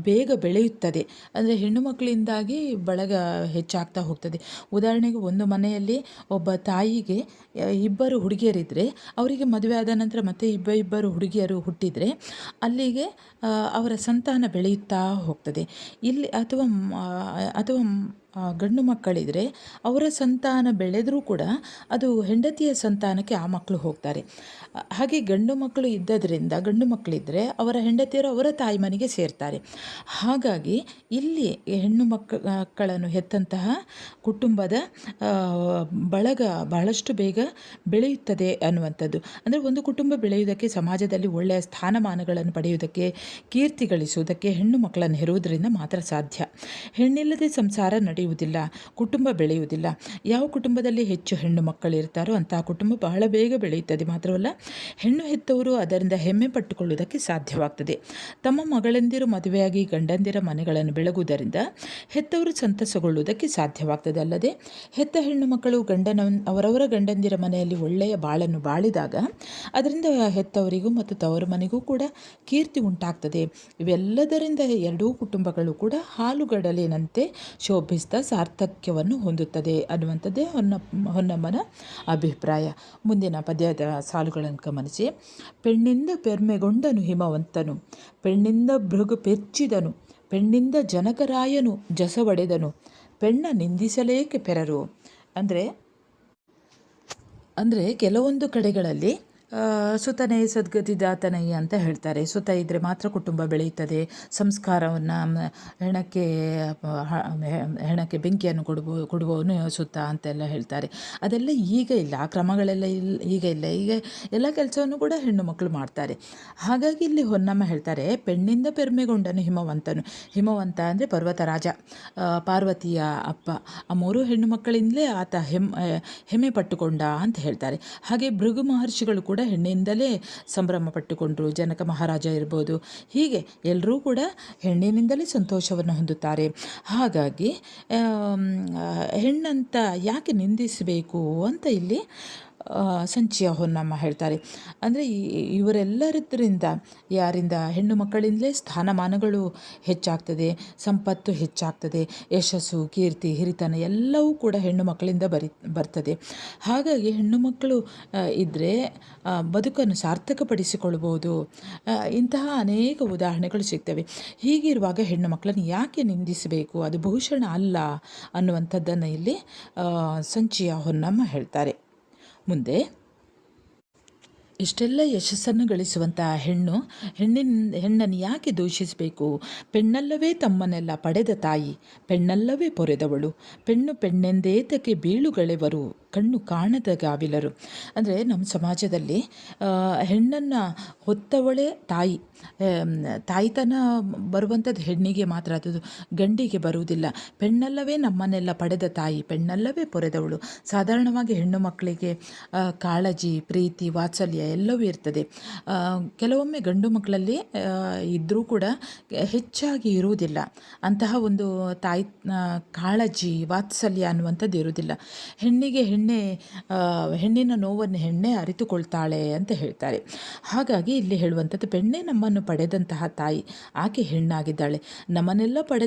ಬೇಗ ಬೆಳೆಯುತ್ತದೆ. ಅಂದರೆ ಹೆಣ್ಣು ಮಕ್ಕಳಿಂದಾಗಿ ಬಳಗ ಹೆಚ್ಚಾಗ್ತಾ ಹೋಗ್ತದೆ. ಉದಾಹರಣೆಗೆ, ಒಂದು ಮನೆಯಲ್ಲಿ ಒಬ್ಬ ತಾಯಿಗೆ ಇಬ್ಬರು ಹುಡುಗಿಯರಿದ್ದರೆ ಅವರಿಗೆ ಮದುವೆ ಆದ ನಂತರ ಮತ್ತೆ ಇಬ್ಬರು ಹುಡುಗಿಯರು ಹುಟ್ಟಿದರೆ ಅಲ್ಲಿಗೆ ಅವರ ಸಂತಾನ ಬೆಳೆಯುತ್ತಾ ಹೋಗ್ತದೆ. ಇಲ್ಲಿ ಅಥವಾ ಗಂಡು ಮಕ್ಕಳಿದ್ರೆ ಅವರ ಸಂತಾನ ಬೆಳೆದರೂ ಕೂಡ ಅದು ಹೆಂಡತಿಯ ಸಂತಾನಕ್ಕೆ ಆ ಮಕ್ಕಳು ಹೋಗ್ತಾರೆ. ಹಾಗೆ ಗಂಡು ಮಕ್ಕಳಿದ್ದರೆ ಅವರ ಹೆಂಡತಿಯರು ಅವರ ತಾಯಿ ಮನೆಗೆ ಸೇರ್ತಾರೆ. ಹಾಗಾಗಿ ಇಲ್ಲಿ ಹೆಣ್ಣು ಮಕ್ಕಳನ್ನು ಹೆತ್ತಂತಹ ಕುಟುಂಬದ ಬಳಗ ಬಹಳಷ್ಟು ಬೇಗ ಬೆಳೆಯುತ್ತದೆ ಅನ್ನುವಂಥದ್ದು. ಅಂದರೆ ಒಂದು ಕುಟುಂಬ ಬೆಳೆಯುವುದಕ್ಕೆ, ಸಮಾಜದಲ್ಲಿ ಒಳ್ಳೆಯ ಸ್ಥಾನಮಾನಗಳನ್ನು ಪಡೆಯುವುದಕ್ಕೆ, ಕೀರ್ತಿ ಗಳಿಸುವುದಕ್ಕೆ ಹೆಣ್ಣು ಮಕ್ಕಳನ್ನು ಹೆರುವುದರಿಂದ ಮಾತ್ರ ಸಾಧ್ಯ. ಹೆಣ್ಣಿಲ್ಲದೆ ಸಂಸಾರ ನಡೆಯುವುದಿಲ್ಲ, ಕುಟುಂಬ ಬೆಳೆಯುವುದಿಲ್ಲ. ಯಾವ ಕುಟುಂಬದಲ್ಲಿ ಹೆಚ್ಚು ಹೆಣ್ಣು ಮಕ್ಕಳಿರ್ತಾರೋ ಅಂತಹ ಕುಟುಂಬ ಬಹಳ ಬೇಗ ಬೆಳೆಯುತ್ತದೆ. ಮಾತ್ರವಲ್ಲ, ಹೆಣ್ಣು ಹೆತ್ತವರು ಅದರಿಂದ ಹೆಮ್ಮೆ ಪಟ್ಟುಕೊಳ್ಳುವುದಕ್ಕೆ ಸಾಧ್ಯವಾಗ್ತದೆ. ತಮ್ಮ ಮಗಳೆಂದಿರು ಮದುವೆಯಾಗಿ ಗಂಡಂದಿರ ಮನೆಗಳನ್ನು ಬೆಳಗುವುದರಿಂದ ಹೆತ್ತವರು ಸಂತಸಗೊಳ್ಳುವುದಕ್ಕೆ ಸಾಧ್ಯವಾಗ್ತದೆ. ಅಲ್ಲದೆ ಹೆತ್ತ ಹೆಣ್ಣು ಮಕ್ಕಳು ಅವರವರ ಗಂಡಂದಿರ ಮನೆಯಲ್ಲಿ ಒಳ್ಳೆಯ ಬಾಳನ್ನು ಬಾಳಿದಾಗ ಅದರಿಂದ ಹೆತ್ತವರಿಗೂ ಮತ್ತು ತವರು ಮನೆಗೂ ಕೂಡ ಕೀರ್ತಿ ಉಂಟಾಗ್ತದೆ. ಇವೆಲ್ಲದರಿಂದ ಎರಡೂ ಕುಟುಂಬಗಳು ಕೂಡ ಹಾಲುಗಡಲಿನಂತೆ ಶೋಭಿಸ್ತಾ ಸಾರ್ಥಕ್ಯವನ್ನು ಹೊಂದುತ್ತದೆ ಅನ್ನುವಂಥದ್ದೇ ಹೊನ್ನಮ್ಮನ ಅಭಿಪ್ರಾಯ. ಮುಂದಿನ ಪದ್ಯದ ಸಾಲುಗಳನ್ನು ಗಮನಿಸಿ. ಪೆಣ್ಣಿಂದ ಪೆರ್ಮೆಗೊಂಡನು ಹಿಮವಂತನು, ಪೆಣ್ಣಿಂದ ಭೃಗು ಪೆಚ್ಚಿದನು, ಪೆಣ್ಣಿಂದ ಜನಕರಾಯನು ಜಸವಡೆದನು, ಪೆಣ್ಣ ನಿಂದಿಸಲೇಕೆ ಪೆರರು. ಅಂದರೆ ಕೆಲವೊಂದು ಕಡೆಗಳಲ್ಲಿ ಸುತನೇ ಸದ್ಗತಿದಾತನೈ ಅಂತ ಹೇಳ್ತಾರೆ. ಸುತ ಇದ್ದರೆ ಮಾತ್ರ ಕುಟುಂಬ ಬೆಳೆಯುತ್ತದೆ, ಸಂಸ್ಕಾರವನ್ನು ಹೆಣಕ್ಕೆ ಬೆಂಕಿಯನ್ನು ಕೊಡುವವನು ಸುತ ಅಂತೆಲ್ಲ ಹೇಳ್ತಾರೆ. ಅದೆಲ್ಲ ಈಗ ಇಲ್ಲ, ಆ ಕ್ರಮಗಳೆಲ್ಲ ಈಗ ಇಲ್ಲ. ಈಗ ಎಲ್ಲ ಕೆಲಸವನ್ನು ಕೂಡ ಹೆಣ್ಣು ಮಕ್ಕಳು ಮಾಡ್ತಾರೆ. ಹಾಗಾಗಿ ಇಲ್ಲಿ ಹೊನ್ನಮ್ಮ ಹೇಳ್ತಾರೆ, ಪೆಣ್ಣಿಂದ ಪೆರ್ಮೆಗೊಂಡನು ಹಿಮವಂತನು. ಹಿಮವಂತ ಅಂದರೆ ಪರ್ವತರಾಜ, ಪಾರ್ವತಿಯ ಅಪ್ಪ. ಆ ಮೂರು ಹೆಣ್ಣು ಮಕ್ಕಳಿಂದಲೇ ಆತ ಹೆಮ್ಮೆ ಪಟ್ಟುಕೊಂಡ ಅಂತ ಹೇಳ್ತಾರೆ. ಹಾಗೆ ಭೃಗು ಮಹರ್ಷಿಗಳು ಕೂಡ ಹೆಣ್ಣಿಂದಲೇ ಸಂಭ್ರಮ ಪಟ್ಟುಕೊಂಡ್ರು. ಜನಕ ಮಹಾರಾಜ ಇರ್ಬೋದು, ಹೀಗೆ ಎಲ್ಲರೂ ಕೂಡ ಹೆಣ್ಣಿನಿಂದಲೇ ಸಂತೋಷವನ್ನು ಹೊಂದುತ್ತಾರೆ. ಹಾಗಾಗಿ ಹೆಣ್ಣಂತ ಯಾಕೆ ನಿಂದಿಸಬೇಕು ಅಂತ ಇಲ್ಲಿ ಸಂಚಿಯ ಹೊನ್ನಮ್ಮ ಹೇಳ್ತಾರೆ. ಅಂದರೆ ಯಾರಿಂದ ಹೆಣ್ಣು ಮಕ್ಕಳಿಂದಲೇ ಸ್ಥಾನಮಾನಗಳು ಹೆಚ್ಚಾಗ್ತದೆ, ಸಂಪತ್ತು ಹೆಚ್ಚಾಗ್ತದೆ, ಯಶಸ್ಸು, ಕೀರ್ತಿ, ಹಿರಿತನ ಎಲ್ಲವೂ ಕೂಡ ಹೆಣ್ಣು ಮಕ್ಕಳಿಂದ ಬರ್ತದೆ. ಹಾಗಾಗಿ ಹೆಣ್ಣು ಮಕ್ಕಳು ಇದ್ದರೆ ಬದುಕನ್ನು ಸಾರ್ಥಕಪಡಿಸಿಕೊಳ್ಬೋದು. ಇಂತಹ ಅನೇಕ ಉದಾಹರಣೆಗಳು ಸಿಗ್ತವೆ. ಹೀಗಿರುವಾಗ ಹೆಣ್ಣು ಮಕ್ಕಳನ್ನು ಯಾಕೆ ನಿಂದಿಸಬೇಕು, ಅದು ಭೂಷಣ ಅಲ್ಲ ಅನ್ನುವಂಥದ್ದನ್ನು ಇಲ್ಲಿ ಸಂಚಿಯ ಹೊನ್ನಮ್ಮ ಹೇಳ್ತಾರೆ. ಮುಂದೆ, ಇಷ್ಟೆಲ್ಲ ಯಶಸ್ಸನ್ನು ಗಳಿಸುವಂತಹ ಹೆಣ್ಣನ್ನು ಯಾಕೆ ದೂಷಿಸಬೇಕು? ಪೆಣ್ಣಲ್ಲವೇ ತಮ್ಮನ್ನೆಲ್ಲ ಪಡೆದ ತಾಯಿ, ಪೆಣ್ಣಲ್ಲವೇ ಪೊರೆದವಳು, ಪೆಣ್ಣೆಂದೇತಕ್ಕೆ ಬೀಳುಗಳೆವರು, ಕಣ್ಣು ಕಾಣದ ಗಾವಿಲರು. ಅಂದರೆ ನಮ್ಮ ಸಮಾಜದಲ್ಲಿ ಹೆಣ್ಣನ್ನು ಹೊತ್ತವಳೇ ತಾಯಿ. ತಾಯ್ತನ ಬರುವಂಥದ್ದು ಹೆಣ್ಣಿಗೆ ಮಾತ್ರ, ಅದು ಗಂಡಿಗೆ ಬರುವುದಿಲ್ಲ. ಪೆಣ್ಣಲ್ಲವೇ ನಮ್ಮನ್ನೆಲ್ಲ ಪಡೆದ ತಾಯಿ, ಪೆಣ್ಣಲ್ಲವೇ ಪೊರೆದವಳು. ಸಾಧಾರಣವಾಗಿ ಹೆಣ್ಣು ಮಕ್ಕಳಿಗೆ ಕಾಳಜಿ, ಪ್ರೀತಿ, ವಾತ್ಸಲ್ಯ ಎಲ್ಲವೂ ಇರ್ತದೆ. ಕೆಲವೊಮ್ಮೆ ಗಂಡು ಮಕ್ಕಳಲ್ಲಿ ಇದ್ದರೂ ಕೂಡ ಹೆಚ್ಚಾಗಿ ಇರುವುದಿಲ್ಲ. ಅಂತಹ ಒಂದು ತಾಯಿ ಕಾಳಜಿ, ವಾತ್ಸಲ್ಯ ಅನ್ನುವಂಥದ್ದು ಇರುವುದಿಲ್ಲ. ಹೆಣ್ಣಿನ ನೋವನ್ನು ಹೆಣ್ಣೆ ಅರಿತುಕೊಳ್ತಾಳೆ ಅಂತ ಹೇಳ್ತಾರೆ. ಹಾಗಾಗಿ ಇಲ್ಲಿ ಹೇಳುವಂಥದ್ದು, ಪೆಣ್ಣೆ ನಮ್ಮನ್ನು ಪಡೆದಂತಹ ತಾಯಿ, ಆಕೆ ಹೆಣ್ಣಾಗಿದ್ದಾಳೆ. ನಮ್ಮನ್ನೆಲ್ಲ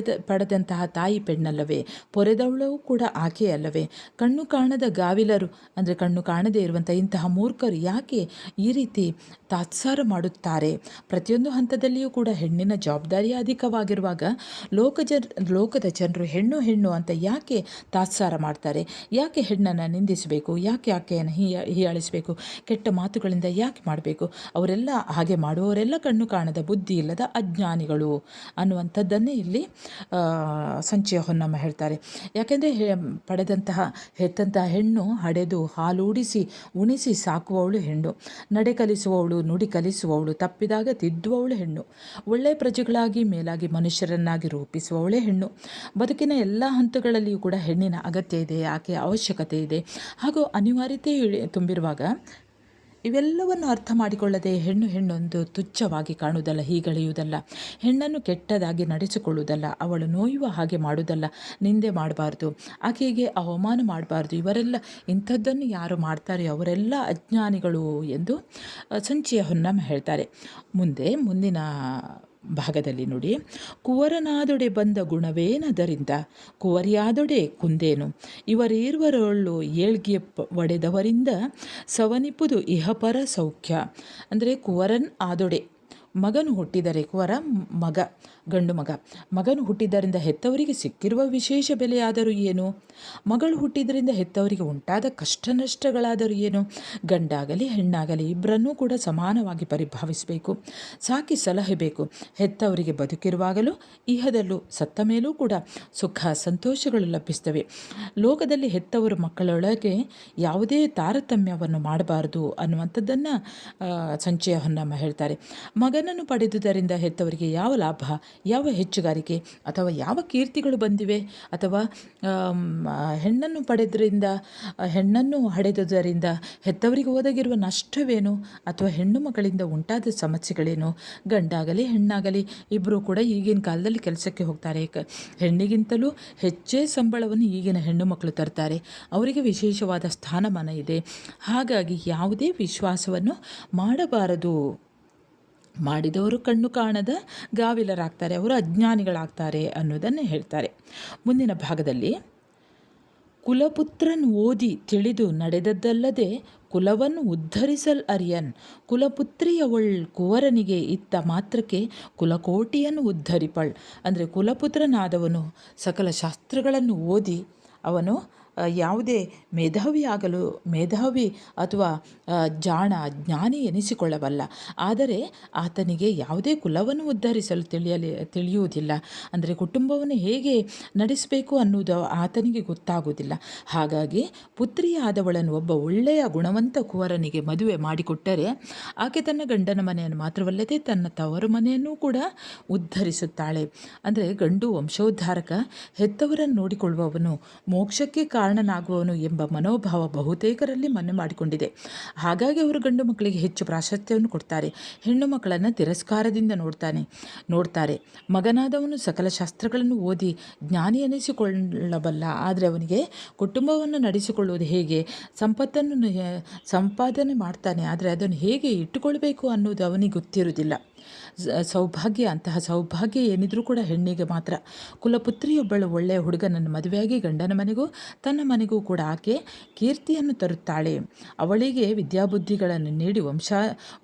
ಪಡೆದಂತಹ ತಾಯಿ ಪೆಣ್ಣಲ್ಲವೇ? ಪೊರೆದವಳು ಕೂಡ ಆಕೆ ಅಲ್ಲವೇ? ಕಣ್ಣು ಕಾಣದ ಗಾವಿಲರು ಅಂದರೆ ಕಣ್ಣು ಕಾಣದೇ ಇರುವಂಥ ಇಂತಹ ಮೂರ್ಖರು ಯಾಕೆ ಈ ರೀತಿ ತಾತ್ಸಾರ ಮಾಡುತ್ತಾರೆ. ಪ್ರತಿಯೊಂದು ಹಂತದಲ್ಲಿಯೂ ಕೂಡ ಹೆಣ್ಣಿನ ಜವಾಬ್ದಾರಿ ಅಧಿಕವಾಗಿರುವಾಗ ಲೋಕದ ಜನರು ಹೆಣ್ಣು ಹೆಣ್ಣು ಅಂತ ಯಾಕೆ ತಾತ್ಸಾರ ಮಾಡ್ತಾರೆ? ಯಾಕೆ ಹೆಣ್ಣನ್ನು ನಿಂದಿಸಬೇಕು? ಯಾಕೆ ಆಕೆಯನ್ನು ಹೀಯಾಳಿಸಬೇಕು? ಕೆಟ್ಟ ಮಾತುಗಳಿಂದ ಯಾಕೆ ಮಾಡಬೇಕು? ಅವರೆಲ್ಲ ಹಾಗೆ ಮಾಡುವವರೆಲ್ಲ ಕಣ್ಣು ಕಾಣದ ಬುದ್ಧಿ ಇಲ್ಲದ ಅಜ್ಞಾನಿಗಳು ಅನ್ನುವಂಥದ್ದನ್ನೇ ಇಲ್ಲಿ ಸಂಚಯ ಹೊನ್ನಮ್ಮ ಹೇಳ್ತಾರೆ. ಯಾಕೆಂದರೆ ಹೆತ್ತಂತಹ ಹೆಣ್ಣು ಹಡೆದು ಹಾಲೂಡಿಸಿ ಉಣಿಸಿ ಸಾಕುವವಳು ಹೆಣ್ಣು, ನಡೆ ಕಲಿಸುವವಳು, ನುಡಿ ಕಲಿಸುವವಳು, ತಪ್ಪಿದಾಗ ತಿದ್ದುವವಳು ಹೆಣ್ಣು, ಒಳ್ಳೆಯ ಪ್ರಜೆಗಳಾಗಿ ಮೇಲಾಗಿ ಮನುಷ್ಯರನ್ನಾಗಿ ರೂಪಿಸುವವಳೇ ಹೆಣ್ಣು. ಬದುಕಿನ ಎಲ್ಲ ಹಂತಗಳಲ್ಲಿಯೂ ಕೂಡ ಹೆಣ್ಣಿನ ಅಗತ್ಯ ಇದೆ, ಆಕೆಯ ಅವಶ್ಯಕತೆ ಇದೆ ಹಾಗೂ ಅನಿವಾರ್ಯತೆ ತುಂಬಿರುವಾಗ ಇವೆಲ್ಲವನ್ನು ಅರ್ಥ ಮಾಡಿಕೊಳ್ಳದೆ ಹೆಣ್ಣೊಂದು ತುಚ್ಛವಾಗಿ ಕಾಣುವುದಲ್ಲ, ಹೀಗಳೆಯುವುದಲ್ಲ, ಹೆಣ್ಣನ್ನು ಕೆಟ್ಟದಾಗಿ ನಡೆಸಿಕೊಳ್ಳುವುದಲ್ಲ, ಅವಳು ನೋಯುವ ಹಾಗೆ ಮಾಡುವುದಲ್ಲ, ನಿಂದೆ ಮಾಡಬಾರ್ದು, ಆಕೆಗೆ ಅವಮಾನ ಮಾಡಬಾರ್ದು. ಇಂಥದ್ದನ್ನು ಯಾರು ಮಾಡ್ತಾರೆ ಅವರೆಲ್ಲ ಅಜ್ಞಾನಿಗಳು ಎಂದು ಸಂಚಯ ಹೊನ್ನಮ್ಮ ಹೇಳ್ತಾರೆ. ಮುಂದಿನ ಭಾಗದಲ್ಲಿ ನೋಡಿ, ಕುವರನಾದೊಡೆ ಬಂದ ಗುಣವೇನದರಿಂದ ಕುವರಿಯಾದೊಡೆ ಕುಂದೇನು, ಇವರೀರ್ವರೊಳ್ಳು ಏಳ್ಗೆ ಒಡೆದವರಿಂದ ಸವನಿಪುದು ಇಹಪರ ಸೌಖ್ಯ. ಅಂದರೆ ಕುವರನ್ ಆದೊಡೆ, ಮಗನು ಹುಟ್ಟಿದರೆ, ಕುವರ ಮಗ, ಗಂಡು ಮಗನು ಹುಟ್ಟಿದ್ದರಿಂದ ಹೆತ್ತವರಿಗೆ ಸಿಕ್ಕಿರುವ ವಿಶೇಷ ಬೆಲೆಯಾದರೂ ಏನು? ಮಗಳು ಹುಟ್ಟಿದ್ರಿಂದ ಹೆತ್ತವರಿಗೆ ಉಂಟಾದ ಕಷ್ಟ ನಷ್ಟಗಳಾದರೂ ಏನು? ಗಂಡಾಗಲಿ ಹೆಣ್ಣಾಗಲಿ ಇಬ್ಬರನ್ನೂ ಕೂಡ ಸಮಾನವಾಗಿ ಪರಿಭಾವಿಸಬೇಕು, ಸಾಕಿ ಸಲಹಬೇಕು. ಹೆತ್ತವರಿಗೆ ಬದುಕಿರುವಾಗಲೂ ಇಹದಲ್ಲೂ ಸತ್ತ ಮೇಲೂ ಕೂಡ ಸುಖ ಸಂತೋಷಗಳು ಲಭಿಸ್ತವೆ. ಲೋಕದಲ್ಲಿ ಹೆತ್ತವರು ಮಕ್ಕಳೊಳಗೆ ಯಾವುದೇ ತಾರತಮ್ಯವನ್ನು ಮಾಡಬಾರದು ಅನ್ನುವಂಥದ್ದನ್ನು ಸಂಚಯ ಹೊನ್ನಮ್ಮ ಹೇಳ್ತಾರೆ. ಮಗನನ್ನು ಪಡೆದುದರಿಂದ ಹೆತ್ತವರಿಗೆ ಯಾವ ಲಾಭ, ಯಾವ ಹೆಚ್ಚುಗಾರಿಕೆ ಅಥವಾ ಯಾವ ಕೀರ್ತಿಗಳು ಬಂದಿವೆ? ಅಥವಾ ಹೆಣ್ಣನ್ನು ಹಡೆದುದರಿಂದ ಹೆತ್ತವರಿಗೆ ಒದಗಿರುವ ನಷ್ಟವೇನು? ಅಥವಾ ಹೆಣ್ಣು ಮಕ್ಕಳಿಂದ ಉಂಟಾದ ಸಮಸ್ಯೆಗಳೇನು? ಗಂಡಾಗಲಿ ಹೆಣ್ಣಾಗಲಿ ಇಬ್ಬರೂ ಕೂಡ ಈಗಿನ ಕಾಲದಲ್ಲಿ ಕೆಲಸಕ್ಕೆ ಹೋಗ್ತಾರೆ. ಹೆಣ್ಣಿಗಿಂತಲೂ ಹೆಚ್ಚೇ ಸಂಬಳವನ್ನು ಈಗಿನ ಹೆಣ್ಣು ಮಕ್ಕಳು ತರ್ತಾರೆ. ಅವರಿಗೆ ವಿಶೇಷವಾದ ಸ್ಥಾನಮಾನ ಇದೆ. ಹಾಗಾಗಿ ಯಾವುದೇ ವಿಶ್ವಾಸವನ್ನು ಮಾಡಬಾರದು. ಮಾಡಿದವರು ಕಣ್ಣು ಕಾಣದ ಗಾವಿಲರಾಗ್ತಾರೆ, ಅವರು ಅಜ್ಞಾನಿಗಳಾಗ್ತಾರೆ ಅನ್ನೋದನ್ನೇ ಹೇಳ್ತಾರೆ. ಮುಂದಿನ ಭಾಗದಲ್ಲಿ, ಕುಲಪುತ್ರನ್ ಓದಿ ತಿಳಿದು ನಡೆದದ್ದಲ್ಲದೆ ಕುಲವನ್ನು ಉದ್ಧರಿಸಲ್ ಅರಿಯನ್, ಕುಲಪುತ್ರಿಯವಳ್ ಕುವರನಿಗೆ ಇತ್ತ ಮಾತ್ರಕ್ಕೆ ಕುಲಕೋಟಿಯನ್ನು ಉದ್ಧರಿಪಳ್. ಅಂದರೆ ಕುಲಪುತ್ರನಾದವನು ಸಕಲ ಶಾಸ್ತ್ರಗಳನ್ನು ಓದಿ ಅವನು ಯಾವುದೇ ಮೇಧಾವಿ ಅಥವಾ ಜ್ಞಾನಿ ಎನಿಸಿಕೊಳ್ಳಬಲ್ಲ. ಆದರೆ ಆತನಿಗೆ ಯಾವುದೇ ಕುಲವನ್ನು ಉದ್ಧರಿಸಲು ತಿಳಿಯುವುದಿಲ್ಲ. ಅಂದರೆ ಕುಟುಂಬವನ್ನು ಹೇಗೆ ನಡೆಸಬೇಕು ಅನ್ನುವುದು ಆತನಿಗೆ ಗೊತ್ತಾಗುವುದಿಲ್ಲ. ಹಾಗಾಗಿ ಪುತ್ರಿಯಾದವಳನ್ನು ಒಬ್ಬ ಒಳ್ಳೆಯ ಗುಣವಂತ ಕುವರನಿಗೆ ಮದುವೆ ಮಾಡಿಕೊಟ್ಟರೆ ಆಕೆ ತನ್ನ ಗಂಡನ ಮನೆಯನ್ನು ಮಾತ್ರವಲ್ಲದೆ ತನ್ನ ತವರು ಮನೆಯನ್ನೂ ಕೂಡ ಉದ್ಧರಿಸುತ್ತಾಳೆ. ಅಂದರೆ ಗಂಡು ವಂಶೋದ್ಧಾರಕ, ಹೆತ್ತವರನ್ನು ನೋಡಿಕೊಳ್ಳುವವನು, ಮೋಕ್ಷಕ್ಕೆ ಕಾರಣನಾಗುವವನು ಎಂಬ ಮನೋಭಾವ ಬಹುತೇಕರಲ್ಲಿ ಮನೆ ಮಾಡಿಕೊಂಡಿದೆ. ಹಾಗಾಗಿ ಅವರು ಗಂಡು ಮಕ್ಕಳಿಗೆ ಹೆಚ್ಚು ಪ್ರಾಶಸ್ತ್ಯವನ್ನು ಕೊಡ್ತಾರೆ, ಹೆಣ್ಣು ಮಕ್ಕಳನ್ನು ತಿರಸ್ಕಾರದಿಂದ ನೋಡ್ತಾರೆ. ಮಗನಾದವನು ಸಕಲ ಶಾಸ್ತ್ರಗಳನ್ನು ಓದಿ ಜ್ಞಾನಿ ಎನಿಸಿಕೊಳ್ಳಬಲ್ಲ, ಆದರೆ ಅವನಿಗೆ ಕುಟುಂಬವನ್ನು ನಡೆಸಿಕೊಳ್ಳುವುದು ಹೇಗೆ, ಸಂಪತ್ತನ್ನು ಸಂಪಾದನೆ ಮಾಡ್ತಾನೆ, ಆದರೆ ಅದನ್ನು ಹೇಗೆ ಇಟ್ಟುಕೊಳ್ಬೇಕು ಅನ್ನೋದು ಅವನಿಗೆ ಗೊತ್ತಿರುವುದಿಲ್ಲ. ಅಂತಹ ಸೌಭಾಗ್ಯ ಏನಿದ್ರೂ ಕೂಡ ಹೆಣ್ಣಿಗೆ ಮಾತ್ರ. ಕುಲಪುತ್ರಿಯೊಬ್ಬಳು ಒಳ್ಳೆಯ ಹುಡುಗನನ್ನು ಮದುವೆಯಾಗಿ ಗಂಡನ ಮನೆಗೂ ತನ್ನ ಮನೆಗೂ ಕೂಡ ಆಕೆ ಕೀರ್ತಿಯನ್ನು ತರುತ್ತಾಳೆ. ಅವಳಿಗೆ ವಿದ್ಯಾಬುದ್ಧಿಗಳನ್ನು ನೀಡಿ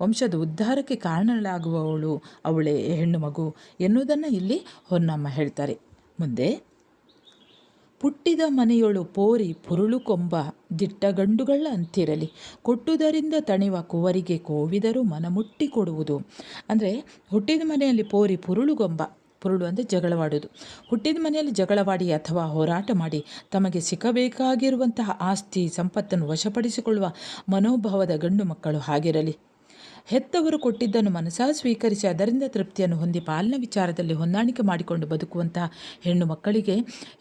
ವಂಶದ ಉದ್ಧಾರಕ್ಕೆ ಕಾರಣಳಾಗುವವಳು ಅವಳೇ ಹೆಣ್ಣು ಮಗು ಎನ್ನುವುದನ್ನು ಇಲ್ಲಿ ಹೊನ್ನಮ್ಮ ಹೇಳ್ತಾರೆ. ಮುಂದೆ, ಪುಟ್ಟಿದ ಮನೆಯೊಳು ಪೋರಿ ಪುರುಳು ಕೊಂಬ ದಿಟ್ಟ ಗಂಡುಗಳ ಅಂತಿರಲಿ, ಕೊಟ್ಟುದರಿಂದ ತಣಿವ ಕುವರಿಗೆ ಕೋವಿದರು ಮನಮುಟ್ಟಿ ಕೊಡುವುದು. ಅಂದರೆ ಹುಟ್ಟಿದ ಮನೆಯಲ್ಲಿ ಪೋರಿ ಪುರುಳು ಅಂದರೆ ಜಗಳವಾಡುವುದು. ಹುಟ್ಟಿದ ಮನೆಯಲ್ಲಿ ಜಗಳವಾಡಿ ಅಥವಾ ಹೋರಾಟ ಮಾಡಿ ತಮಗೆ ಸಿಕ್ಕಬೇಕಾಗಿರುವಂತಹ ಆಸ್ತಿ ಸಂಪತ್ತನ್ನು ವಶಪಡಿಸಿಕೊಳ್ಳುವ ಮನೋಭಾವದ ಗಂಡು ಮಕ್ಕಳು ಹಾಗಿರಲಿ. ಹೆತ್ತವರು ಕೊಟ್ಟಿದ್ದನ್ನು ಮನಸಾ ಸ್ವೀಕರಿಸಿ ಅದರಿಂದ ತೃಪ್ತಿಯನ್ನು ಹೊಂದಿ ಪಾಲನ ವಿಚಾರದಲ್ಲಿ ಹೊಂದಾಣಿಕೆ ಮಾಡಿಕೊಂಡು ಬದುಕುವಂತಹ ಹೆಣ್ಣು ಮಕ್ಕಳಿಗೆ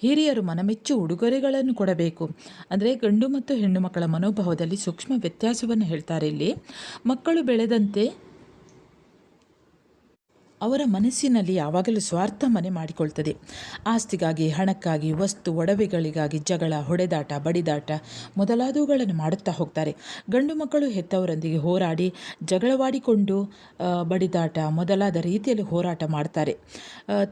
ಹಿರಿಯರು ಮನಮೆಚ್ಚು ಉಡುಗೊರೆಗಳನ್ನು ಕೊಡಬೇಕು. ಅಂದರೆ ಗಂಡು ಮತ್ತು ಹೆಣ್ಣು ಮಕ್ಕಳ ಮನೋಭಾವದಲ್ಲಿ ಸೂಕ್ಷ್ಮ ವ್ಯತ್ಯಾಸವನ್ನು ಹೇಳ್ತಾರೆ ಇಲ್ಲಿ. ಮಕ್ಕಳು ಬೆಳೆದಂತೆ ಅವರ ಮನಸ್ಸಿನಲ್ಲಿ ಯಾವಾಗಲೂ ಸ್ವಾರ್ಥ ಮನೆ ಮಾಡಿಕೊಳ್ತದೆ. ಆಸ್ತಿಗಾಗಿ, ಹಣಕ್ಕಾಗಿ, ವಸ್ತು ಒಡವೆಗಳಿಗಾಗಿ ಜಗಳ, ಹೊಡೆದಾಟ, ಬಡಿದಾಟ ಮೊದಲಾದವುಗಳನ್ನು ಮಾಡುತ್ತಾ ಹೋಗ್ತಾರೆ. ಗಂಡು ಮಕ್ಕಳು ಹೆತ್ತವರೊಂದಿಗೆ ಹೋರಾಡಿ, ಜಗಳವಾಡಿಕೊಂಡು, ಬಡಿದಾಟ ಮೊದಲಾದ ರೀತಿಯಲ್ಲಿ ಹೋರಾಟ ಮಾಡ್ತಾರೆ.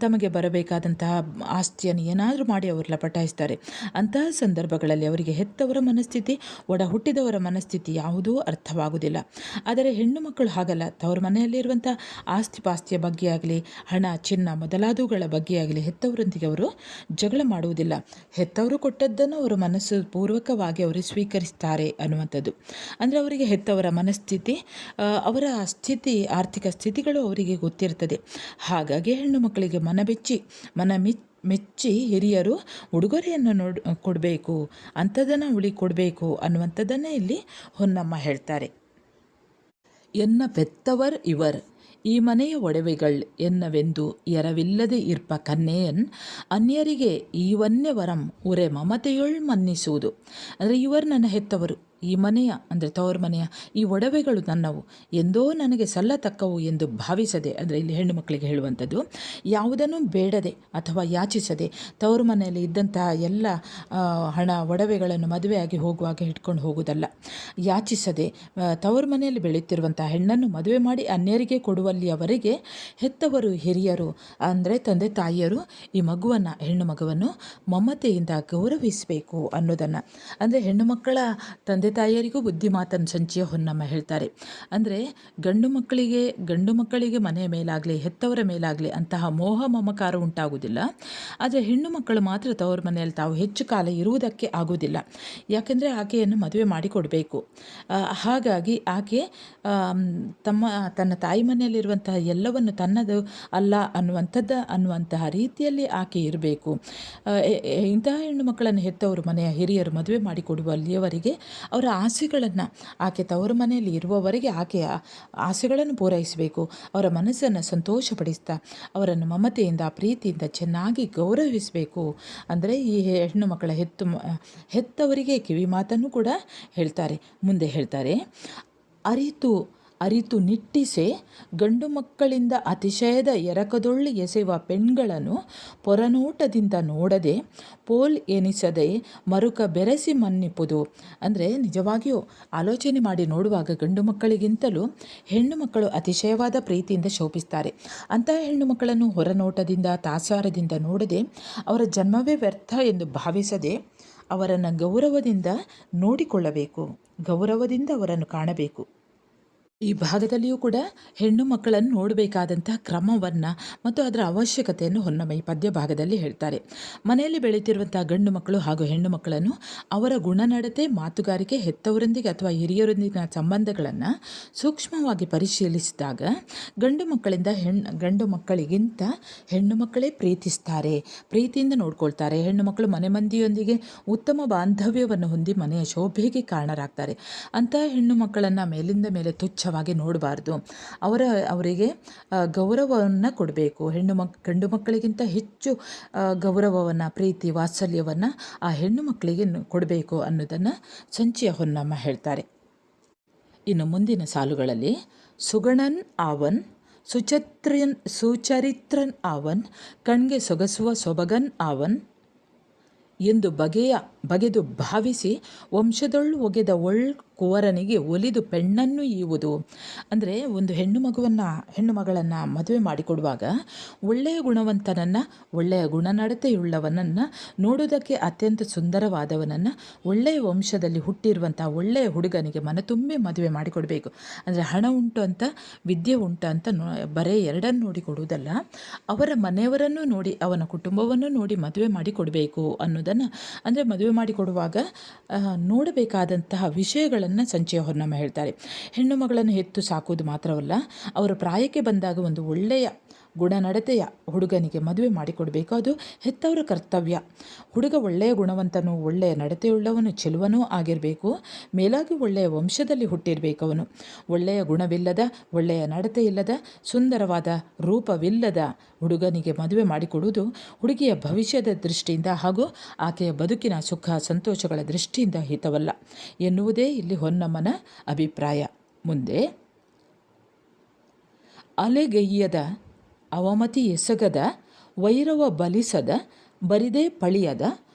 ತಮಗೆ ಬರಬೇಕಾದಂತಹ ಆಸ್ತಿಯನ್ನು ಏನಾದರೂ ಮಾಡಿ ಅವರು ಲಪಟಾಯಿಸ್ತಾರೆ. ಅಂತಹ ಸಂದರ್ಭಗಳಲ್ಲಿ ಅವರಿಗೆ ಹೆತ್ತವರ ಮನಸ್ಥಿತಿ, ಒಡ ಹುಟ್ಟಿದವರ ಮನಸ್ಥಿತಿ ಯಾವುದೂ ಅರ್ಥವಾಗುವುದಿಲ್ಲ. ಆದರೆ ಹೆಣ್ಣು ಮಕ್ಕಳು ಹಾಗಲ್ಲ. ತವರು ಮನೆಯಲ್ಲಿರುವಂಥ ಆಸ್ತಿ ಪಾಸ್ತಿಯ ಬಗ್ಗೆ ಆಗಲಿ, ಹಣ, ಚಿನ್ನ ಮೊದಲಾದವುಗಳ ಬಗ್ಗೆ ಆಗಲಿ ಹೆತ್ತವರೊಂದಿಗೆ ಅವರು ಜಗಳ ಮಾಡುವುದಿಲ್ಲ. ಹೆತ್ತವರು ಕೊಟ್ಟದ್ದನ್ನು ಅವರು ಮನಸ್ಸು ಪೂರ್ವಕವಾಗಿ ಅವರು ಸ್ವೀಕರಿಸ್ತಾರೆ ಅನ್ನುವಂಥದ್ದು. ಅಂದರೆ ಅವರಿಗೆ ಹೆತ್ತವರ ಮನಸ್ಥಿತಿ, ಅವರ ಸ್ಥಿತಿ, ಆರ್ಥಿಕ ಸ್ಥಿತಿಗಳು ಅವರಿಗೆ ಗೊತ್ತಿರ್ತದೆ. ಹಾಗಾಗಿ ಹೆಣ್ಣು ಮಕ್ಕಳಿಗೆ ಮೆಚ್ಚಿ ಹಿರಿಯರು ಉಡುಗೊರೆಯನ್ನು ಕೊಡಬೇಕು, ಅಂಥದನ್ನು ಕೊಡಬೇಕು ಅನ್ನುವಂಥದ್ದನ್ನೇ ಇಲ್ಲಿ ಹೊನ್ನಮ್ಮ ಹೇಳ್ತಾರೆ. ಎನ್ನ ಪೆತ್ತವರ್ ಇವರ್ ಈ ಮನೆಯ ಒಡವೆಗಳ್ ಎನ್ನವೆಂದು ಎರವಿಲ್ಲದೆ ಇರ್ಪ ಕನ್ನೆಯನ್ ಅನ್ಯರಿಗೆ ಈವನ್ಯ ವರಂ ಉರೆ ಮಮತೆಯೊಳ್ ಮನ್ನಿಸುವುದು. ಅಂದರೆ ಇವರು ನನ್ನ ಹೆತ್ತವರು, ಈ ಮನೆಯ ಅಂದರೆ ತವರ ಮನೆಯ ಈ ಒಡವೆಗಳು ನನ್ನವು, ಎಂದೋ ನನಗೆ ಸಲ್ಲತಕ್ಕವು ಎಂದು ಭಾವಿಸದೆ, ಅಂದರೆ ಇಲ್ಲಿ ಹೆಣ್ಣು ಮಕ್ಕಳಿಗೆ ಹೇಳುವಂಥದ್ದು, ಯಾವುದನ್ನು ಬೇಡದೆ ಅಥವಾ ಯಾಚಿಸದೆ ತವರು ಮನೆಯಲ್ಲಿ ಇದ್ದಂತಹ ಎಲ್ಲ ಹಣ ಒಡವೆಗಳನ್ನು ಮದುವೆಯಾಗಿ ಹೋಗುವಾಗ ಇಟ್ಕೊಂಡು ಹೋಗುವುದಲ್ಲ. ಯಾಚಿಸದೆ ತವರು ಮನೆಯಲ್ಲಿ ಬೆಳೆಯುತ್ತಿರುವಂಥ ಹೆಣ್ಣನ್ನು ಮದುವೆ ಮಾಡಿ ಅನ್ಯರಿಗೆ ಕೊಡುವಲ್ಲಿಯವರೆಗೆ ಹೆತ್ತವರು, ಹಿರಿಯರು ಅಂದರೆ ತಂದೆ ತಾಯಿಯರು ಈ ಮಗುವನ್ನು, ಹೆಣ್ಣು ಮಗುವನ್ನು ಮಮತೆಯಿಂದ ಗೌರವಿಸಬೇಕು ಅನ್ನೋದನ್ನು. ಅಂದರೆ ಹೆಣ್ಣು ಮಕ್ಕಳ ತಂದೆ ತಾಯಿಯರಿಗೂ ಬುದ್ಧಿ ಮಾತನ್ನು ಸಂಚಿಯ ಹೊನ್ನಮ್ಮ ಹೇಳ್ತಾರೆ. ಅಂದರೆ ಗಂಡು ಮಕ್ಕಳಿಗೆ ಮನೆಯ ಮೇಲಾಗಲಿ, ಹೆತ್ತವರ ಮೇಲಾಗಲಿ ಅಂತಹ ಮೋಹ ಮಮಕಾರ ಉಂಟಾಗುವುದಿಲ್ಲ. ಆದರೆ ಹೆಣ್ಣು ಮಕ್ಕಳು ಮಾತ್ರ ತವರ ಮನೆಯಲ್ಲಿ ತಾವು ಹೆಚ್ಚು ಕಾಲ ಇರುವುದಕ್ಕೆ ಆಗುವುದಿಲ್ಲ. ಯಾಕೆಂದರೆ ಆಕೆಯನ್ನು ಮದುವೆ ಮಾಡಿಕೊಡಬೇಕು. ಹಾಗಾಗಿ ಆಕೆ ತನ್ನ ತಾಯಿ ಮನೆಯಲ್ಲಿರುವಂತಹ ಎಲ್ಲವನ್ನು ತನ್ನದು ಅಲ್ಲ ಅನ್ನುವಂತಹ ರೀತಿಯಲ್ಲಿ ಆಕೆ ಇರಬೇಕು. ಇಂತಹ ಹೆಣ್ಣು ಮಕ್ಕಳನ್ನು ಹೆತ್ತವರು ಮನೆಯ ಹಿರಿಯರು ಮದುವೆ ಮಾಡಿಕೊಡುವಲ್ಲಿಯವರೆಗೆ ಅವರ ಆಸೆಗಳನ್ನು, ಆಕೆ ತವರು ಮನೆಯಲ್ಲಿ ಇರುವವರೆಗೆ ಆಕೆಯ ಆಸೆಗಳನ್ನು ಪೂರೈಸಬೇಕು. ಅವರ ಮನಸ್ಸನ್ನು ಸಂತೋಷಪಡಿಸ್ತಾ ಅವರನ್ನು ಮಮತೆಯಿಂದ, ಪ್ರೀತಿಯಿಂದ ಚೆನ್ನಾಗಿ ಗೌರವಿಸಬೇಕು. ಅಂದರೆ ಈ ಹೆಣ್ಣು ಮಕ್ಕಳ ಹೆತ್ತವರಿಗೆ ಕಿವಿ ಮಾತನ್ನು ಕೂಡ ಹೇಳ್ತಾರೆ. ಮುಂದೆ ಹೇಳ್ತಾರೆ, ಅರಿತು ನಿಟ್ಟಿಸೆ ಗಂಡು ಮಕ್ಕಳಿಂದ ಅತಿಶಯದ ಎರಕದೊಳ್ಳು ಎಸೆಯುವ ಪೆಣ್ಗಳನ್ನು ಪೊರನೋಟದಿಂದ ನೋಡದೆ ಪೋಲ್ ಎನಿಸದೆ ಮರುಕ ಬೆರೆಸಿ ಮನ್ನಿಪುದು. ಅಂದರೆ ನಿಜವಾಗಿಯೂ ಆಲೋಚನೆ ಮಾಡಿ ನೋಡುವಾಗ ಗಂಡು ಮಕ್ಕಳಿಗಿಂತಲೂ ಹೆಣ್ಣು ಮಕ್ಕಳು ಅತಿಶಯವಾದ ಪ್ರೀತಿಯಿಂದ ಶೋಭಿಸ್ತಾರೆ. ಅಂತಹ ಹೆಣ್ಣು ಮಕ್ಕಳನ್ನು ಹೊರನೋಟದಿಂದ, ತಾತ್ಸಾರದಿಂದ ನೋಡದೆ ಅವರ ಜನ್ಮವೇ ವ್ಯರ್ಥ ಎಂದು ಭಾವಿಸದೆ ಅವರನ್ನು ಗೌರವದಿಂದ ನೋಡಿಕೊಳ್ಳಬೇಕು, ಗೌರವದಿಂದ ಅವರನ್ನು ಕಾಣಬೇಕು. ಈ ಭಾಗದಲ್ಲಿಯೂ ಕೂಡ ಹೆಣ್ಣು ಮಕ್ಕಳನ್ನು ನೋಡಬೇಕಾದಂತಹ ಕ್ರಮವನ್ನು ಮತ್ತು ಅದರ ಅವಶ್ಯಕತೆಯನ್ನು ಹೊನ್ನಮ್ಮ ಈ ಪದ್ಯ ಭಾಗದಲ್ಲಿ ಹೇಳ್ತಾರೆ. ಮನೆಯಲ್ಲಿ ಬೆಳೀತಿರುವಂತಹ ಗಂಡು ಮಕ್ಕಳು ಹಾಗೂ ಹೆಣ್ಣು ಮಕ್ಕಳನ್ನು ಅವರ ಗುಣನಡತೆ, ಮಾತುಗಾರಿಕೆ, ಹೆತ್ತವರೊಂದಿಗೆ ಅಥವಾ ಹಿರಿಯರೊಂದಿಗಿನ ಸಂಬಂಧಗಳನ್ನು ಸೂಕ್ಷ್ಮವಾಗಿ ಪರಿಶೀಲಿಸಿದಾಗ ಗಂಡು ಮಕ್ಕಳಿಗಿಂತ ಹೆಣ್ಣು ಮಕ್ಕಳೇ ಪ್ರೀತಿಸ್ತಾರೆ, ಪ್ರೀತಿಯಿಂದ ನೋಡ್ಕೊಳ್ತಾರೆ. ಹೆಣ್ಣು ಮಕ್ಕಳು ಮನೆ ಮಂದಿಯೊಂದಿಗೆ ಉತ್ತಮ ಬಾಂಧವ್ಯವನ್ನು ಹೊಂದಿ ಮನೆಯ ಶೋಭೆಗೆ ಕಾರಣರಾಗ್ತಾರೆ. ಅಂತಹ ಹೆಣ್ಣು ಮಕ್ಕಳನ್ನು ಮೇಲಿಂದ ಮೇಲೆ ತುಚ್ಛ ನೋಡಬಾರ್ದು. ಅವರಿಗೆ ಗೌರವವನ್ನು ಕೊಡಬೇಕು. ಗಂಡು ಮಕ್ಕಳಿಗಿಂತ ಹೆಚ್ಚು ಗೌರವವನ್ನು, ಪ್ರೀತಿ, ವಾತ್ಸಲ್ಯವನ್ನು ಆ ಹೆಣ್ಣು ಮಕ್ಕಳಿಗೆ ಕೊಡಬೇಕು ಅನ್ನೋದನ್ನು ಸಂಚಿಯ ಹೊನ್ನಮ್ಮ ಹೇಳ್ತಾರೆ. ಇನ್ನು ಮುಂದಿನ ಸಾಲುಗಳಲ್ಲಿ ಸುಗಣನ್ ಆವನ್ ಸುಚರಿತ್ರನ್ ಆವನ್ ಕಣ್ಗೆ ಸೊಗಸುವ ಸೊಬಗನ್ ಆವನ್ ಎಂದು ಬಗೆದು ಭಾವಿಸಿ ವಂಶದೊಳ್ಳು ಒಗೆದ ಕುವರನಿಗೆ ಒಲಿದು ಪೆಣ್ಣನ್ನು ಈವುದು. ಅಂದರೆ ಒಂದು ಹೆಣ್ಣು ಮಗಳನ್ನು ಮದುವೆ ಮಾಡಿಕೊಡುವಾಗ ಒಳ್ಳೆಯ ಗುಣವಂತನನ್ನು, ಒಳ್ಳೆಯ ಗುಣನಡತೆಯುಳ್ಳವನನ್ನು, ನೋಡುವುದಕ್ಕೆ ಅತ್ಯಂತ ಸುಂದರವಾದವನನ್ನು, ಒಳ್ಳೆಯ ವಂಶದಲ್ಲಿ ಹುಟ್ಟಿರುವಂಥ ಒಳ್ಳೆಯ ಹುಡುಗನಿಗೆ ಮನತುಂಬಿ ಮದುವೆ ಮಾಡಿಕೊಡಬೇಕು. ಅಂದರೆ ಹಣ ಉಂಟು ಅಂತ, ವಿದ್ಯೆ ಉಂಟು ಅಂತ ಬರೇ ಎರಡನ್ನು ನೋಡಿ ಕೊಡುವುದಲ್ಲ, ಅವರ ಮನೆಯವರನ್ನು ನೋಡಿ, ಅವನ ಕುಟುಂಬವನ್ನು ನೋಡಿ ಮದುವೆ ಮಾಡಿಕೊಡಬೇಕು ಅನ್ನೋದನ್ನು, ಅಂದರೆ ಮದುವೆ ಮಾಡಿಕೊಡುವಾಗ ನೋಡಬೇಕಾದಂತಹ ವಿಷಯಗಳನ್ನು ಸಂಚಿಯ ಹೊನ್ನಮ್ಮ ಹೇಳ್ತಾರೆ. ಹೆಣ್ಣು ಮಗಳನ್ನು ಹೆತ್ತು ಸಾಕುವುದು ಮಾತ್ರವಲ್ಲ, ಅವರು ಪ್ರಾಯಕ್ಕೆ ಬಂದಾಗ ಒಂದು ಒಳ್ಳೆಯ ಗುಣನಡತೆಯ ಹುಡುಗನಿಗೆ ಮದುವೆ ಮಾಡಿಕೊಡಬೇಕು. ಅದು ಹೆತ್ತವರ ಕರ್ತವ್ಯ. ಹುಡುಗ ಒಳ್ಳೆಯ ಗುಣವಂತನು, ಒಳ್ಳೆಯ ನಡತೆಯುಳ್ಳವನು, ಚೆಲುವನೂ ಆಗಿರಬೇಕು. ಮೇಲಾಗಿ ಒಳ್ಳೆಯ ವಂಶದಲ್ಲಿ ಹುಟ್ಟಿರಬೇಕು. ಅವನು ಒಳ್ಳೆಯ ಗುಣವಿಲ್ಲದ, ಒಳ್ಳೆಯ ನಡತೆ ಇಲ್ಲದ, ಸುಂದರವಾದ ರೂಪವಿಲ್ಲದ ಹುಡುಗನಿಗೆ ಮದುವೆ ಮಾಡಿಕೊಡುವುದು ಹುಡುಗಿಯ ಭವಿಷ್ಯದ ದೃಷ್ಟಿಯಿಂದ ಹಾಗೂ ಆಕೆಯ ಬದುಕಿನ ಸುಖ ಸಂತೋಷಗಳ ದೃಷ್ಟಿಯಿಂದ ಹಿತವಲ್ಲ ಎನ್ನುವುದೇ ಇಲ್ಲಿ ಹೊನ್ನಮ್ಮನ ಅಭಿಪ್ರಾಯ. ಮುಂದೆ ಅಲೆಗೈಯದ ಅವಮತಿ ಎಸಗದ, ವೈರವ ಬಲಿಸದ, ಬರಿದೇ ಪಳಿಯದ,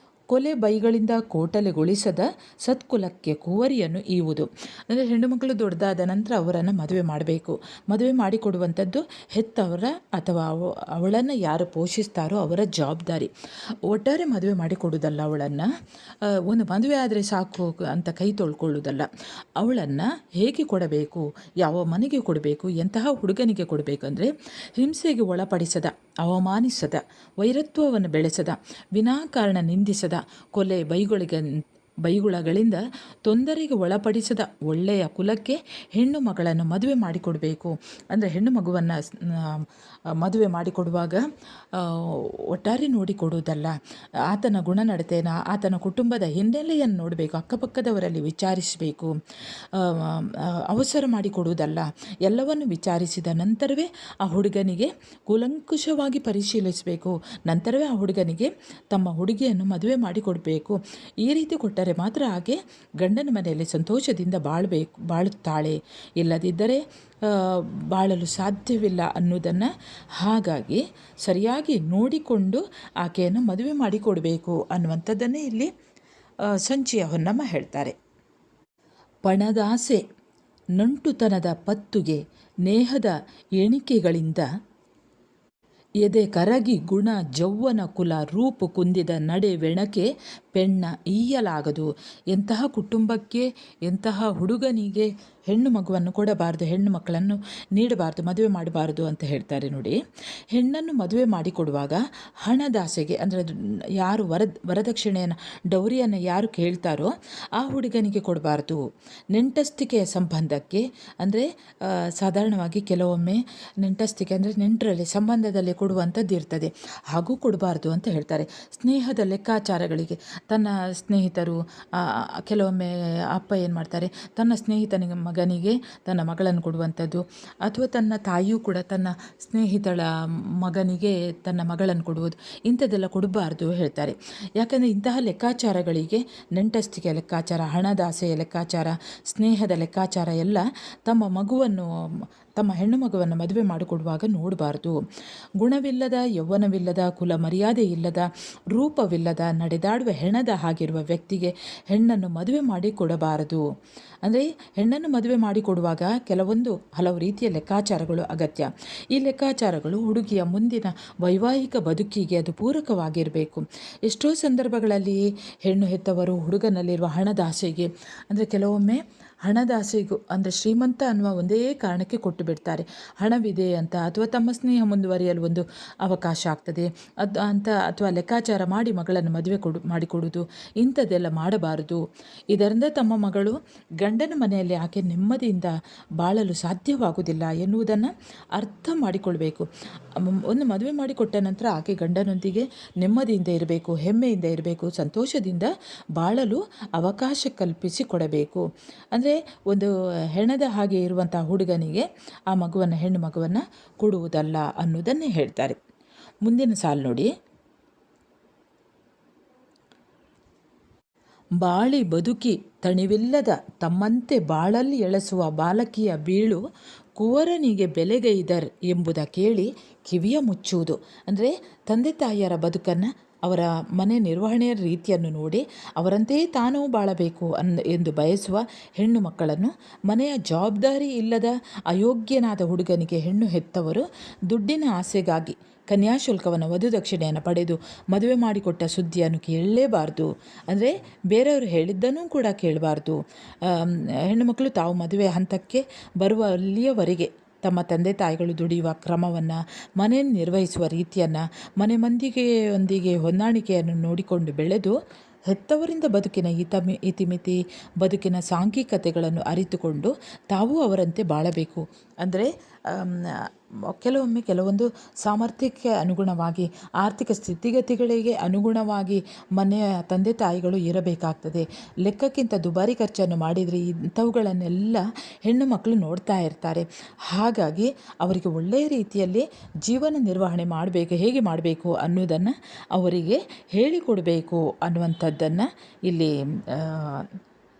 ಕೊಲೆ ಬೈಗಳಿಂದ ಕೋಟಲೆಗೊಳಿಸದ ಸತ್ಕುಲಕ್ಕೆ ಕುವರಿಯನ್ನು ಈವುದು. ಅಂದರೆ ಹೆಣ್ಣು ಮಕ್ಕಳು ದೊಡ್ಡದಾದ ನಂತರ ಅವರನ್ನು ಮದುವೆ ಮಾಡಬೇಕು. ಮದುವೆ ಮಾಡಿಕೊಡುವಂಥದ್ದು ಹೆತ್ತವರ ಅಥವಾ ಅವಳನ್ನು ಯಾರು ಪೋಷಿಸ್ತಾರೋ ಅವರ ಜವಾಬ್ದಾರಿ. ಒಟ್ಟಾರೆ ಮದುವೆ ಮಾಡಿಕೊಡುವುದಲ್ಲ, ಅವಳನ್ನು ಒಂದು ಮದುವೆ ಆದರೆ ಸಾಕು ಅಂತ ಕೈ ತೊಳ್ಕೊಳ್ಳೋದಲ್ಲ. ಅವಳನ್ನು ಹೇಗೆ ಕೊಡಬೇಕು, ಯಾವ ಮನೆಗೆ ಕೊಡಬೇಕು, ಎಂತಹ ಹುಡುಗನಿಗೆ ಕೊಡಬೇಕಂದ್ರೆ ಹಿಂಸೆಗೆ ಒಳಪಡಿಸದ, ಅವಮಾನಿಸದ, ವೈರತ್ವವನ್ನು ಬೆಳೆಸದ, ವಿನಾಕಾರಣ ನಿಂದಿಸದ, ಕೊಲೆ ಬೈಗುಳಗಳಿಂದ ತೊಂದರೆಗೆ ಒಳಪಡಿಸದ ಒಳ್ಳೆಯ ಕುಲಕ್ಕೆ ಹೆಣ್ಣು ಮಗಳನ್ನು ಮದುವೆ ಮಾಡಿಕೊಡಬೇಕು. ಅಂದರೆ ಹೆಣ್ಣು ಮಗುವನ್ನು ಮದುವೆ ಮಾಡಿಕೊಡುವಾಗ ಒಟ್ಟಾರೆ ನೋಡಿಕೊಡುವುದಲ್ಲ, ಆತನ ಗುಣನಡತೆನ, ಆತನ ಕುಟುಂಬದ ಹಿನ್ನೆಲೆಯನ್ನು ನೋಡಬೇಕು, ಅಕ್ಕಪಕ್ಕದವರಲ್ಲಿ ವಿಚಾರಿಸಬೇಕು, ಅವಸರ ಮಾಡಿಕೊಡುವುದಲ್ಲ. ಎಲ್ಲವನ್ನು ವಿಚಾರಿಸಿದ ನಂತರವೇ ಆ ಹುಡುಗನಿಗೆ ಕೂಲಂಕುಷವಾಗಿ ಪರಿಶೀಲಿಸಬೇಕು. ನಂತರವೇ ಆ ಹುಡುಗನಿಗೆ ತಮ್ಮ ಹುಡುಗಿಯನ್ನು ಮದುವೆ ಮಾಡಿಕೊಡಬೇಕು. ಈ ರೀತಿ ಕೊಟ್ಟರೆ ಮಾತ್ರ ಆಕೆ ಗಂಡನ ಮನೆಯಲ್ಲಿ ಸಂತೋಷದಿಂದ ಬಾಳುತ್ತಾಳೆ, ಇಲ್ಲದಿದ್ದರೆ ಬಾಳಲು ಸಾಧ್ಯವಿಲ್ಲ ಅನ್ನೋದನ್ನು ಹಾಗಾಗಿ ಸರಿಯಾಗಿ ನೋಡಿಕೊಂಡು ಆಕೆಯನ್ನು ಮದುವೆ ಮಾಡಿಕೊಡಬೇಕು ಅನ್ನುವಂಥದ್ದನ್ನೇ ಇಲ್ಲಿ ಸಂಚಿಯ ಹೊನ್ನಮ್ಮ ಹೇಳ್ತಾರೆ. ಪಣದಾಸೆ ನಂಟುತನದ ಪತ್ತುಗೆ ನೇಹದ ಎಣಿಕೆಗಳಿಂದ ಎದೆ ಕರಗಿ ಗುಣ ಜೌವನ ಕುಲ ರೂಪು ಕುಂದಿದ ನಡೆ ಬೆಣಕೆ ಪೆಣ್ಣ ಈಯಲಾಗದು. ಎಂತಹ ಕುಟುಂಬಕ್ಕೆ, ಎಂತಹ ಹುಡುಗನಿಗೆ ಹೆಣ್ಣು ಮಗುವನ್ನು ಕೊಡಬಾರ್ದು, ಹೆಣ್ಣು ಮಕ್ಕಳನ್ನು ನೀಡಬಾರ್ದು, ಮದುವೆ ಮಾಡಬಾರ್ದು ಅಂತ ಹೇಳ್ತಾರೆ ನೋಡಿ. ಹೆಣ್ಣನ್ನು ಮದುವೆ ಮಾಡಿಕೊಡುವಾಗ ಹಣದಾಸೆಗೆ, ಅಂದರೆ ಯಾರು ವರದಕ್ಷಿಣೆಯನ್ನು, ಡೌರಿಯನ್ನು ಯಾರು ಕೇಳ್ತಾರೋ ಆ ಹುಡುಗನಿಗೆ ಕೊಡಬಾರ್ದು. ನೆಂಟಸ್ತಿಕೆಯ ಸಂಬಂಧಕ್ಕೆ, ಅಂದರೆ ಸಾಧಾರಣವಾಗಿ ಕೆಲವೊಮ್ಮೆ ನೆಂಟಸ್ತಿಕೆ ಅಂದರೆ ನೆಂಟರಲ್ಲಿ ಸಂಬಂಧದಲ್ಲಿ ಕೊಡುವಂಥದ್ದು ಇರ್ತದೆ, ಹಾಗೂ ಕೊಡಬಾರ್ದು ಅಂತ ಹೇಳ್ತಾರೆ. ಸ್ನೇಹದ ಲೆಕ್ಕಾಚಾರಗಳಿಗೆ ತನ್ನ ಸ್ನೇಹಿತರು, ಕೆಲವೊಮ್ಮೆ ಅಪ್ಪ ಏನು ಮಾಡ್ತಾರೆ, ತನ್ನ ಸ್ನೇಹಿತನಿಗೆ ಮಗನಿಗೆ ತನ್ನ ಮಗಳನ್ನು ಕೊಡುವಂಥದ್ದು, ಅಥವಾ ತನ್ನ ತಾಯಿಯೂ ಕೂಡ ತನ್ನ ಸ್ನೇಹಿತಳ ಮಗನಿಗೆ ತನ್ನ ಮಗಳನ್ನು ಕೊಡುವುದು, ಇಂಥದ್ದೆಲ್ಲ ಕೊಡಬಾರ್ದು ಹೇಳ್ತಾರೆ. ಯಾಕಂದರೆ ಇಂತಹ ಲೆಕ್ಕಾಚಾರಗಳಿಗೆ, ನೆಂಟಸ್ತಿಕೆ ಲೆಕ್ಕಾಚಾರ, ಹಣದಾಸೆಯ ಲೆಕ್ಕಾಚಾರ, ಸ್ನೇಹದ ಲೆಕ್ಕಾಚಾರ ಎಲ್ಲ ತಮ್ಮ ಹೆಣ್ಣು ಮಗುವನ್ನು ಮದುವೆ ಮಾಡಿಕೊಡುವಾಗ ನೋಡಬಾರ್ದು. ಗುಣವಿಲ್ಲದ, ಯೌವನವಿಲ್ಲದ, ಕುಲ ಮರ್ಯಾದೆ ಇಲ್ಲದ, ರೂಪವಿಲ್ಲದ, ನಡೆದಾಡುವ ಹೆಣದ ಹಾಗಿರುವ ವ್ಯಕ್ತಿಗೆ ಹೆಣ್ಣನ್ನು ಮದುವೆ ಮಾಡಿ ಕೊಡಬಾರದು. ಅಂದರೆ ಹೆಣ್ಣನ್ನು ಮದುವೆ ಮಾಡಿಕೊಡುವಾಗ ಹಲವು ರೀತಿಯ ಲೆಕ್ಕಾಚಾರಗಳು ಅಗತ್ಯ. ಈ ಲೆಕ್ಕಾಚಾರಗಳು ಹುಡುಗಿಯ ಮುಂದಿನ ವೈವಾಹಿಕ ಬದುಕಿಗೆ ಅದು ಪೂರಕವಾಗಿರಬೇಕು. ಎಷ್ಟೋ ಸಂದರ್ಭಗಳಲ್ಲಿ ಹೆಣ್ಣು ಹೆತ್ತವರು ಹುಡುಗನಲ್ಲಿರುವ ಹಣದಾಸೆಗೆ, ಅಂದರೆ ಕೆಲವೊಮ್ಮೆ ಹಣದಾಸೆಗೂ, ಅಂದರೆ ಶ್ರೀಮಂತ ಅನ್ನುವ ಒಂದೇ ಕಾರಣಕ್ಕೆ ಕೊಟ್ಟು ಬಿಡ್ತಾರೆ, ಹಣವಿದೆ ಅಂತ, ಅಥವಾ ತಮ್ಮ ಸ್ನೇಹ ಮುಂದುವರಿಯಲು ಒಂದು ಅವಕಾಶ ಆಗ್ತದೆ ಅಂತ, ಅಥವಾ ಲೆಕ್ಕಾಚಾರ ಮಾಡಿ ಮಗಳನ್ನು ಮದುವೆ ಮಾಡಿಕೊಡುವುದು, ಇಂಥದ್ದೆಲ್ಲ ಮಾಡಬಾರದು. ಇದರಿಂದ ತಮ್ಮ ಮಗಳು ಗಂಡನ ಮನೆಯಲ್ಲಿ ಆಕೆ ನೆಮ್ಮದಿಯಿಂದ ಬಾಳಲು ಸಾಧ್ಯವಾಗುವುದಿಲ್ಲ ಎನ್ನುವುದನ್ನು ಅರ್ಥ ಮಾಡಿಕೊಳ್ಬೇಕು. ಒಂದು ಮದುವೆ ಮಾಡಿಕೊಟ್ಟ ನಂತರ ಆಕೆ ಗಂಡನೊಂದಿಗೆ ನೆಮ್ಮದಿಯಿಂದ ಇರಬೇಕು, ಹೆಮ್ಮೆಯಿಂದ ಇರಬೇಕು, ಸಂತೋಷದಿಂದ ಬಾಳಲು ಅವಕಾಶ ಕಲ್ಪಿಸಿಕೊಡಬೇಕು. ಅಂದರೆ ಒಂದು ಹೆಣದ ಹಾಗೆ ಇರುವಂಥ ಹುಡುಗನಿಗೆ ಆ ಹೆಣ್ಣು ಮಗುವನ್ನು ಕೊಡುವುದಲ್ಲ ಅನ್ನೋದನ್ನೇ ಹೇಳ್ತಾರೆ. ಮುಂದಿನ ಸಾಲು ನೋಡಿ. ಬಾಳಿ ಬದುಕಿ ತಣಿವಿಲ್ಲದ ತಮ್ಮಂತೆ ಬಾಳಲ್ಲಿ ಎಳಸುವ ಬಾಲಕಿಯ ಬೀಳು ಕುವರನಿಗೆ ಬೆಲೆಗೈದರ್ ಎಂಬುದ ಕೇಳಿ ಕಿವಿಯ ಮುಚ್ಚುವುದು. ಅಂದರೆ ತಂದೆ ತಾಯಿಯರ ಬದುಕನ್ನು, ಅವರ ಮನೆ ನಿರ್ವಹಣೆಯ ರೀತಿಯನ್ನು ನೋಡಿ ಅವರಂತೆಯೇ ತಾನೂ ಬಾಳಬೇಕು ಎಂದು ಬಯಸುವ ಹೆಣ್ಣು ಮಕ್ಕಳನ್ನು ಮನೆಯ ಜವಾಬ್ದಾರಿ ಇಲ್ಲದ ಅಯೋಗ್ಯನಾದ ಹುಡುಗನಿಗೆ ಹೆಣ್ಣು ಹೆತ್ತವರು ದುಡ್ಡಿನ ಆಸೆಗಾಗಿ ಕನ್ಯಾಶುಲ್ಕವನ್ನು, ವಧುದಕ್ಷಿಣೆಯನ್ನು ಪಡೆದು ಮದುವೆ ಮಾಡಿಕೊಟ್ಟ ಸುದ್ದಿಯನ್ನು ಕೇಳಲೇಬಾರ್ದು. ಅಂದರೆ ಬೇರೆಯವರು ಹೇಳಿದ್ದನ್ನೂ ಕೂಡ ಕೇಳಬಾರ್ದು. ಹೆಣ್ಣು ಮಕ್ಕಳು ತಾವು ಮದುವೆ ಹಂತಕ್ಕೆ ಬರುವಲ್ಲಿಯವರೆಗೆ ತಮ್ಮ ತಂದೆ ತಾಯಿಗಳು ದುಡಿಯುವ ಕ್ರಮವನ್ನು, ಮನೆಯನ್ನು ನಿರ್ವಹಿಸುವ ರೀತಿಯನ್ನು, ಮನೆ ಮಂದಿಗೆಯೊಂದಿಗೆ ಹೊಂದಾಣಿಕೆಯನ್ನು ನೋಡಿಕೊಂಡು ಬೆಳೆದು ಹೆತ್ತವರಿಂದ ಬದುಕಿನ ಇತಿಮಿತಿ, ಬದುಕಿನ ಸಾಂಘಿಕತೆಗಳನ್ನು ಅರಿತುಕೊಂಡು ತಾವೂ ಅವರಂತೆ ಬಾಳಬೇಕು. ಅಂದರೆ ಕೆಲವೊಂದು ಸಾಮರ್ಥ್ಯಕ್ಕೆ ಅನುಗುಣವಾಗಿ, ಆರ್ಥಿಕ ಸ್ಥಿತಿಗತಿಗಳಿಗೆ ಅನುಗುಣವಾಗಿ ಮನೆಯ ತಂದೆ ತಾಯಿಗಳು ಇರಬೇಕಾಗ್ತದೆ. ಲೆಕ್ಕಕ್ಕಿಂತ ದುಬಾರಿ ಖರ್ಚನ್ನು ಮಾಡಿದರೆ ಇಂಥವುಗಳನ್ನೆಲ್ಲ ಹೆಣ್ಣು ಮಕ್ಕಳು ನೋಡ್ತಾ ಇರ್ತಾರೆ. ಹಾಗಾಗಿ ಅವರಿಗೆ ಒಳ್ಳೆಯ ರೀತಿಯಲ್ಲಿ ಜೀವನ ನಿರ್ವಹಣೆ ಹೇಗೆ ಮಾಡಬೇಕು ಅನ್ನೋದನ್ನು ಅವರಿಗೆ ಹೇಳಿಕೊಡಬೇಕು ಅನ್ನುವಂಥದ್ದನ್ನು ಇಲ್ಲಿ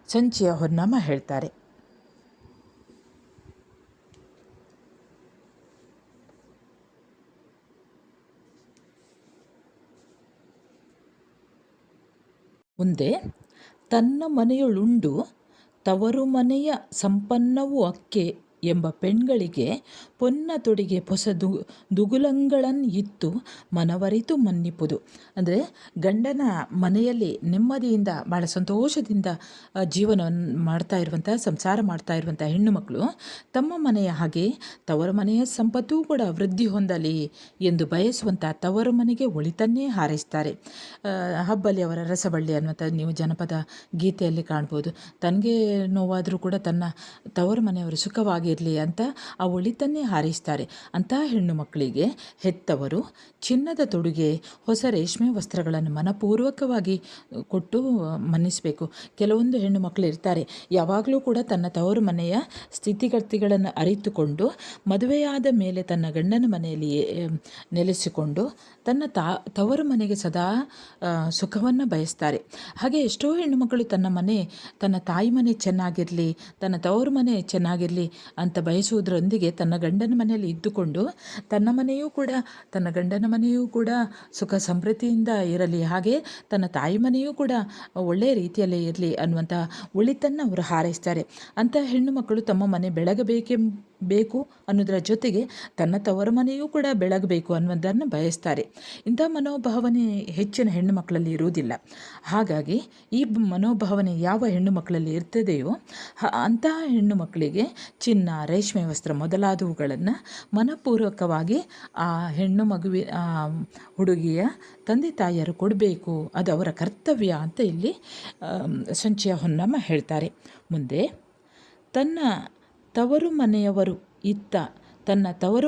ಸಂಚಿಯ ಹೊನ್ನಮ್ಮ ಹೇಳ್ತಾರೆ. ಮುಂದೆ ತನ್ನ ಮನೆಯೊಳುಂಡು ತವರು ಮನೆಯ ಸಂಪನ್ನವು ಅಕ್ಕೆ ಎಂಬ ಪೆಣ್ಗಳಿಗೆ ಪೊನ್ನ ತೊಡಿಗೆ ಹೊಸ ದುಗುಲಂಗಳನ್ನು ಇತ್ತು ಮನವರಿತು ಮನ್ನಿಪುದು. ಅಂದರೆ ಗಂಡನ ಮನೆಯಲ್ಲಿ ನೆಮ್ಮದಿಯಿಂದ ಭಾಳ ಸಂತೋಷದಿಂದ ಜೀವನವನ್ನು ಮಾಡ್ತಾ ಇರುವಂಥ ಸಂಸಾರ ಮಾಡ್ತಾ ಇರುವಂಥ ಹೆಣ್ಣು ಮಕ್ಕಳು ತಮ್ಮ ಮನೆಯ ಹಾಗೆ ತವರ ಮನೆಯ ಸಂಪತ್ತೂ ಕೂಡ ವೃದ್ಧಿ ಹೊಂದಲಿ ಎಂದು ಬಯಸುವಂಥ ತವರು ಮನೆಗೆ ಒಳಿತನ್ನೇ ಹಾರೈಸ್ತಾರೆ. ಹಬ್ಬಲಿ ಅವರ ರಸಬಳ್ಳಿ ಅನ್ನುವಂಥ ನೀವು ಜನಪದ ಗೀತೆಯಲ್ಲಿ ಕಾಣ್ಬೋದು. ತನಗೆ ನೋವಾದರೂ ಕೂಡ ತನ್ನ ತವರು ಮನೆಯವರು ಸುಖವಾಗಿರಲಿ ಅಂತ ಆ ಒಳಿತನ್ನೇ ಹಾರೈಸ್ತಾರೆ. ಅಂತಹ ಹೆಣ್ಣು ಮಕ್ಕಳಿಗೆ ಹೆತ್ತವರು ಚಿನ್ನದ ತೊಡುಗೆ, ಹೊಸ ರೇಷ್ಮೆ ವಸ್ತ್ರಗಳನ್ನು ಮನಪೂರ್ವಕವಾಗಿ ಕೊಟ್ಟು ಮನ್ನಿಸಬೇಕು. ಕೆಲವೊಂದು ಹೆಣ್ಣು ಮಕ್ಕಳು ಇರ್ತಾರೆ, ಯಾವಾಗಲೂ ಕೂಡ ತನ್ನ ತವರು ಮನೆಯ ಸ್ಥಿತಿಗತಿಗಳನ್ನು ಅರಿತುಕೊಂಡು ಮದುವೆಯಾದ ಮೇಲೆ ತನ್ನ ಗಂಡನ ಮನೆಯಲ್ಲಿ ನೆಲೆಸಿಕೊಂಡು ತನ್ನ ತವರು ಮನೆಗೆ ಸದಾ ಸುಖವನ್ನು ಬಯಸ್ತಾರೆ. ಹಾಗೆ ಎಷ್ಟೋ ಹೆಣ್ಣು ಮಕ್ಕಳು ತನ್ನ ತಾಯಿ ಮನೆ ಚೆನ್ನಾಗಿರಲಿ, ತನ್ನ ತವರು ಮನೆ ಚೆನ್ನಾಗಿರಲಿ ಅಂತ ಬಯಸುವುದರೊಂದಿಗೆ ತನ್ನ ಗಂಡನ ಮನೆಯಲ್ಲಿ ಇದ್ದುಕೊಂಡು ತನ್ನ ಗಂಡನ ಮನೆಯೂ ಕೂಡ ಸುಖ ಸಮೃದ್ಧಿಯಿಂದ ಇರಲಿ, ಹಾಗೆ ತನ್ನ ತಾಯಿ ಮನೆಯೂ ಕೂಡ ಒಳ್ಳೆಯ ರೀತಿಯಲ್ಲೇ ಇರಲಿ ಅನ್ನುವಂಥ ಒಳಿತನ್ನು ಅವರು ಹಾರೈಸ್ತಾರೆ. ಅಂಥ ಹೆಣ್ಣು ಮಕ್ಕಳು ತಮ್ಮ ಮನೆ ಬೇಕು ಅನ್ನೋದರ ಜೊತೆಗೆ ತನ್ನ ತವರು ಮನೆಯೂ ಕೂಡ ಬೆಳಗಬೇಕು ಅನ್ನೋದನ್ನು ಬಯಸ್ತಾರೆ. ಇಂಥ ಮನೋಭಾವನೆ ಹೆಚ್ಚಿನ ಹೆಣ್ಣು ಮಕ್ಕಳಲ್ಲಿ ಇರುವುದಿಲ್ಲ. ಹಾಗಾಗಿ ಈ ಮನೋಭಾವನೆ ಯಾವ ಹೆಣ್ಣು ಮಕ್ಕಳಲ್ಲಿ ಇರ್ತದೆಯೋ ಅಂತಹ ಹೆಣ್ಣು ಮಕ್ಕಳಿಗೆ ಚಿನ್ನ, ರೇಷ್ಮೆ ವಸ್ತ್ರ ಮೊದಲಾದವುಗಳನ್ನು ಮನಪೂರ್ವಕವಾಗಿ ಆ ಹೆಣ್ಣು ಹುಡುಗಿಯ ತಂದೆ ತಾಯಿಯರು ಕೊಡಬೇಕು, ಅದು ಅವರ ಕರ್ತವ್ಯ ಅಂತ ಇಲ್ಲಿ ಸಂಚಿಯ ಹೊನ್ನಮ್ಮ ಹೇಳ್ತಾರೆ. ಮುಂದೆ ತನ್ನ ತವರು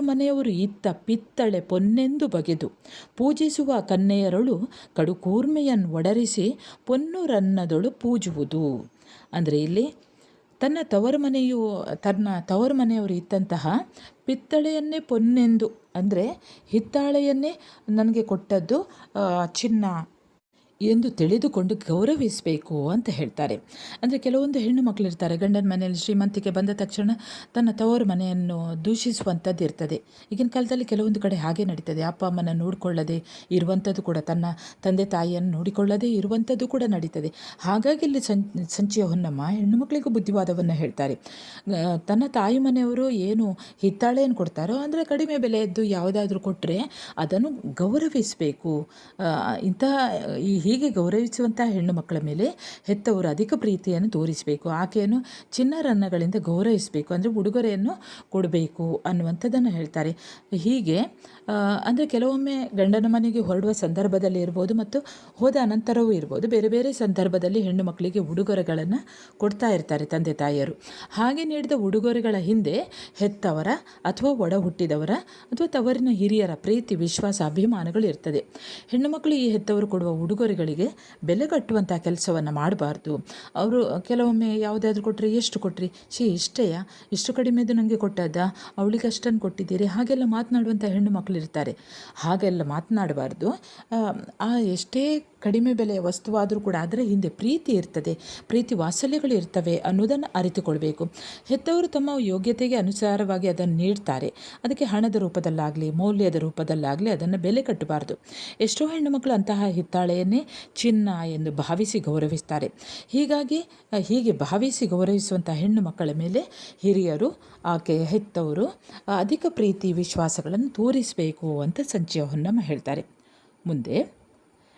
ಮನೆಯವರು ಇತ್ತ ಪಿತ್ತಳೆ ಪೊನ್ನೆಂದು ಬಗೆದು ಪೂಜಿಸುವ ಕನ್ನೆಯರಳು ಕಡುಕೂರ್ಮೆಯನ್ನು ಒಡರಿಸಿ ಪೊನ್ನುರನ್ನದೊಳು ಪೂಜುವುದು. ಅಂದರೆ ಇಲ್ಲಿ ತನ್ನ ತವರು ಮನೆಯವರು ಇತ್ತಂತಹ ಪಿತ್ತಳೆಯನ್ನೇ ಪೊನ್ನೆಂದು, ಅಂದರೆ ಹಿತ್ತಾಳೆಯನ್ನೇ ನನಗೆ ಕೊಟ್ಟದ್ದು ಚಿನ್ನ ಎಂದು ತಿಳಿದುಕೊಂಡು ಗೌರವಿಸಬೇಕು ಅಂತ ಹೇಳ್ತಾರೆ. ಅಂದರೆ ಕೆಲವೊಂದು ಹೆಣ್ಣು ಮಕ್ಕಳಿರ್ತಾರೆ, ಗಂಡನ ಮನೆಯಲ್ಲಿ ಶ್ರೀಮಂತಿಕೆ ಬಂದ ತಕ್ಷಣ ತನ್ನ ತವರು ಮನೆಯನ್ನು ದೂಷಿಸುವಂಥದ್ದು ಇರ್ತದೆ. ಈಗಿನ ಕಾಲದಲ್ಲಿ ಕೆಲವೊಂದು ಕಡೆ ಹಾಗೆ ನಡೀತದೆ. ಅಪ್ಪ ಅಮ್ಮನ ನೋಡಿಕೊಳ್ಳದೆ ಇರುವಂಥದ್ದು ಕೂಡ, ತನ್ನ ತಂದೆ ತಾಯಿಯನ್ನು ನೋಡಿಕೊಳ್ಳದೆ ಇರುವಂಥದ್ದು ಕೂಡ ನಡೀತದೆ. ಹಾಗಾಗಿ ಇಲ್ಲಿ ಸಂಚಿಯ ಹೊನ್ನಮ್ಮ ಹೆಣ್ಣು ಮಕ್ಕಳಿಗೂ ಬುದ್ಧಿವಾದವನ್ನು ಹೇಳ್ತಾರೆ. ತನ್ನ ತಾಯಿ ಮನೆಯವರು ಏನು ಹಿತ್ತಾಳೆಯನ್ನು ಕೊಡ್ತಾರೋ ಅಂದರೆ ಕಡಿಮೆ ಬೆಲೆಯದ್ದು ಯಾವುದಾದ್ರೂ ಕೊಟ್ಟರೆ ಅದನ್ನು ಗೌರವಿಸಬೇಕು. ಹೀಗೆ ಗೌರವಿಸುವಂಥ ಹೆಣ್ಣು ಮಕ್ಕಳ ಮೇಲೆ ಹೆತ್ತವರು ಅಧಿಕ ಪ್ರೀತಿಯನ್ನು ತೋರಿಸಬೇಕು. ಆಕೆಯನ್ನು ಚಿನ್ನರನ್ನಗಳಿಂದ ಗೌರವಿಸಬೇಕು, ಅಂದರೆ ಉಡುಗೊರೆಯನ್ನು ಕೊಡಬೇಕು ಅನ್ನುವಂಥದ್ದನ್ನು ಹೇಳ್ತಾರೆ. ಹೀಗೆ ಅಂದರೆ ಕೆಲವೊಮ್ಮೆ ಗಂಡನ ಮನೆಗೆ ಹೊರಡುವ ಸಂದರ್ಭದಲ್ಲಿ ಇರ್ಬೋದು ಮತ್ತು ಹೋದ ಅನಂತರವೂ ಇರ್ಬೋದು, ಬೇರೆ ಬೇರೆ ಸಂದರ್ಭದಲ್ಲಿ ಹೆಣ್ಣು ಮಕ್ಕಳಿಗೆ ಉಡುಗೊರೆಗಳನ್ನು ಕೊಡ್ತಾ ಇರ್ತಾರೆ ತಂದೆ ತಾಯಿಯರು. ಹಾಗೆ ನೀಡಿದ ಉಡುಗೊರೆಗಳ ಹಿಂದೆ ಹೆತ್ತವರ ಅಥವಾ ಒಡ ಹುಟ್ಟಿದವರ ಅಥವಾ ತವರಿನ ಹಿರಿಯರ ಪ್ರೀತಿ, ವಿಶ್ವಾಸ, ಅಭಿಮಾನಗಳು ಇರ್ತದೆ. ಹೆಣ್ಣು ಮಕ್ಕಳು ಈ ಹೆತ್ತವರು ಕೊಡುವ ಉಡುಗೊರೆಗಳಿಗೆ ಬೆಲೆ ಕಟ್ಟುವಂಥ ಕೆಲಸವನ್ನು ಮಾಡಬಾರ್ದು. ಅವರು ಕೆಲವೊಮ್ಮೆ ಯಾವುದಾದ್ರೂ ಕೊಟ್ಟರೆ, ಎಷ್ಟು ಕೊಟ್ರಿ, ಇಷ್ಟೇಯಾ, ಇಷ್ಟು ಕಡಿಮೆದು ನನಗೆ ಕೊಟ್ಟದ್ದ, ಅವಳಿಗೆ ಅಷ್ಟನ್ನು ಕೊಟ್ಟಿದ್ದೀರಿ, ಹಾಗೆಲ್ಲ ಮಾತನಾಡುವಂಥ ಹೆಣ್ಣು ಮಕ್ಕಳು ಇರ್ತಾರೆ. ಹಾಗೆಲ್ಲ ಮಾತನಾಡಬಾರ್ದು. ಎಷ್ಟೇ ಕಡಿಮೆ ಬೆಲೆಯ ವಸ್ತುವಾದರೂ ಕೂಡ ಅದರ ಹಿಂದೆ ಪ್ರೀತಿ ಇರ್ತದೆ, ಪ್ರೀತಿ ವಾತ್ಸಲ್ಯಗಳು ಇರ್ತವೆ ಅನ್ನೋದನ್ನು ಅರಿತುಕೊಳ್ಬೇಕು. ಹೆತ್ತವರು ತಮ್ಮ ಯೋಗ್ಯತೆಗೆ ಅನುಸಾರವಾಗಿ ಅದನ್ನು ನೀಡ್ತಾರೆ. ಅದಕ್ಕೆ ಹಣದ ರೂಪದಲ್ಲಾಗಲಿ ಮೌಲ್ಯದ ರೂಪದಲ್ಲಾಗಲಿ ಅದನ್ನು ಬೆಲೆ ಕಟ್ಟಬಾರ್ದು. ಎಷ್ಟೋ ಹೆಣ್ಣು ಮಕ್ಕಳು ಅಂತಹ ಹಿತ್ತಾಳೆಯನ್ನೇ ಚಿನ್ನ ಎಂದು ಭಾವಿಸಿ ಗೌರವಿಸ್ತಾರೆ. ಹೀಗೆ ಭಾವಿಸಿ ಗೌರವಿಸುವಂಥ ಹೆಣ್ಣು ಮಕ್ಕಳ ಮೇಲೆ ಹಿರಿಯರು, ಆಕೆಯ ಹೆತ್ತವರು ಅಧಿಕ ಪ್ರೀತಿ ವಿಶ್ವಾಸಗಳನ್ನು ತೋರಿಸಬೇಕು ಅಂತ ಸಂಚಿಯ ಹೊನ್ನಮ್ಮ ಹೇಳ್ತಾರೆ. ಮುಂದೆ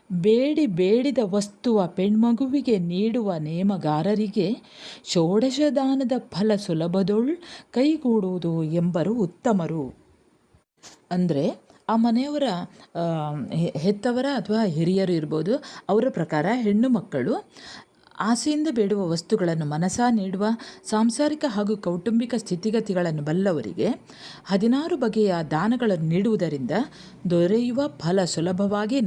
ಬೇಡಿದ ವಸ್ತುವ ಪೆಣ್ಮಗುವಿಗೆ ನೀಡುವ ನೇಮಗಾರರಿಗೆ ಷೋಡಶದಾನದ ಫಲ ಸುಲಭದೊಳ್ ಕೈಗೂಡುವುದು ಎಂಬರು ಉತ್ತಮರು. ಅಂದರೆ ಆ ಮನೆಯವರ ಹೆತ್ತವರ ಅಥವಾ ಹಿರಿಯರು ಇರ್ಬೋದು, ಅವರ ಪ್ರಕಾರ ಹೆಣ್ಣು ಮಕ್ಕಳು ಆಸೆಯಿಂದ ಬೇಡುವ ವಸ್ತುಗಳನ್ನು ಮನಸಾ ನೀಡುವ ಸಾಂಸಾರಿಕ ಹಾಗೂ ಕೌಟುಂಬಿಕ ಸ್ಥಿತಿಗತಿಗಳನ್ನು ಬಲ್ಲವರಿಗೆ 16 ಬಗೆಯ ದಾನಗಳನ್ನು ನೀಡುವುದರಿಂದ ದೊರೆಯುವ ಫಲ ಸುಲಭವಾಗಿ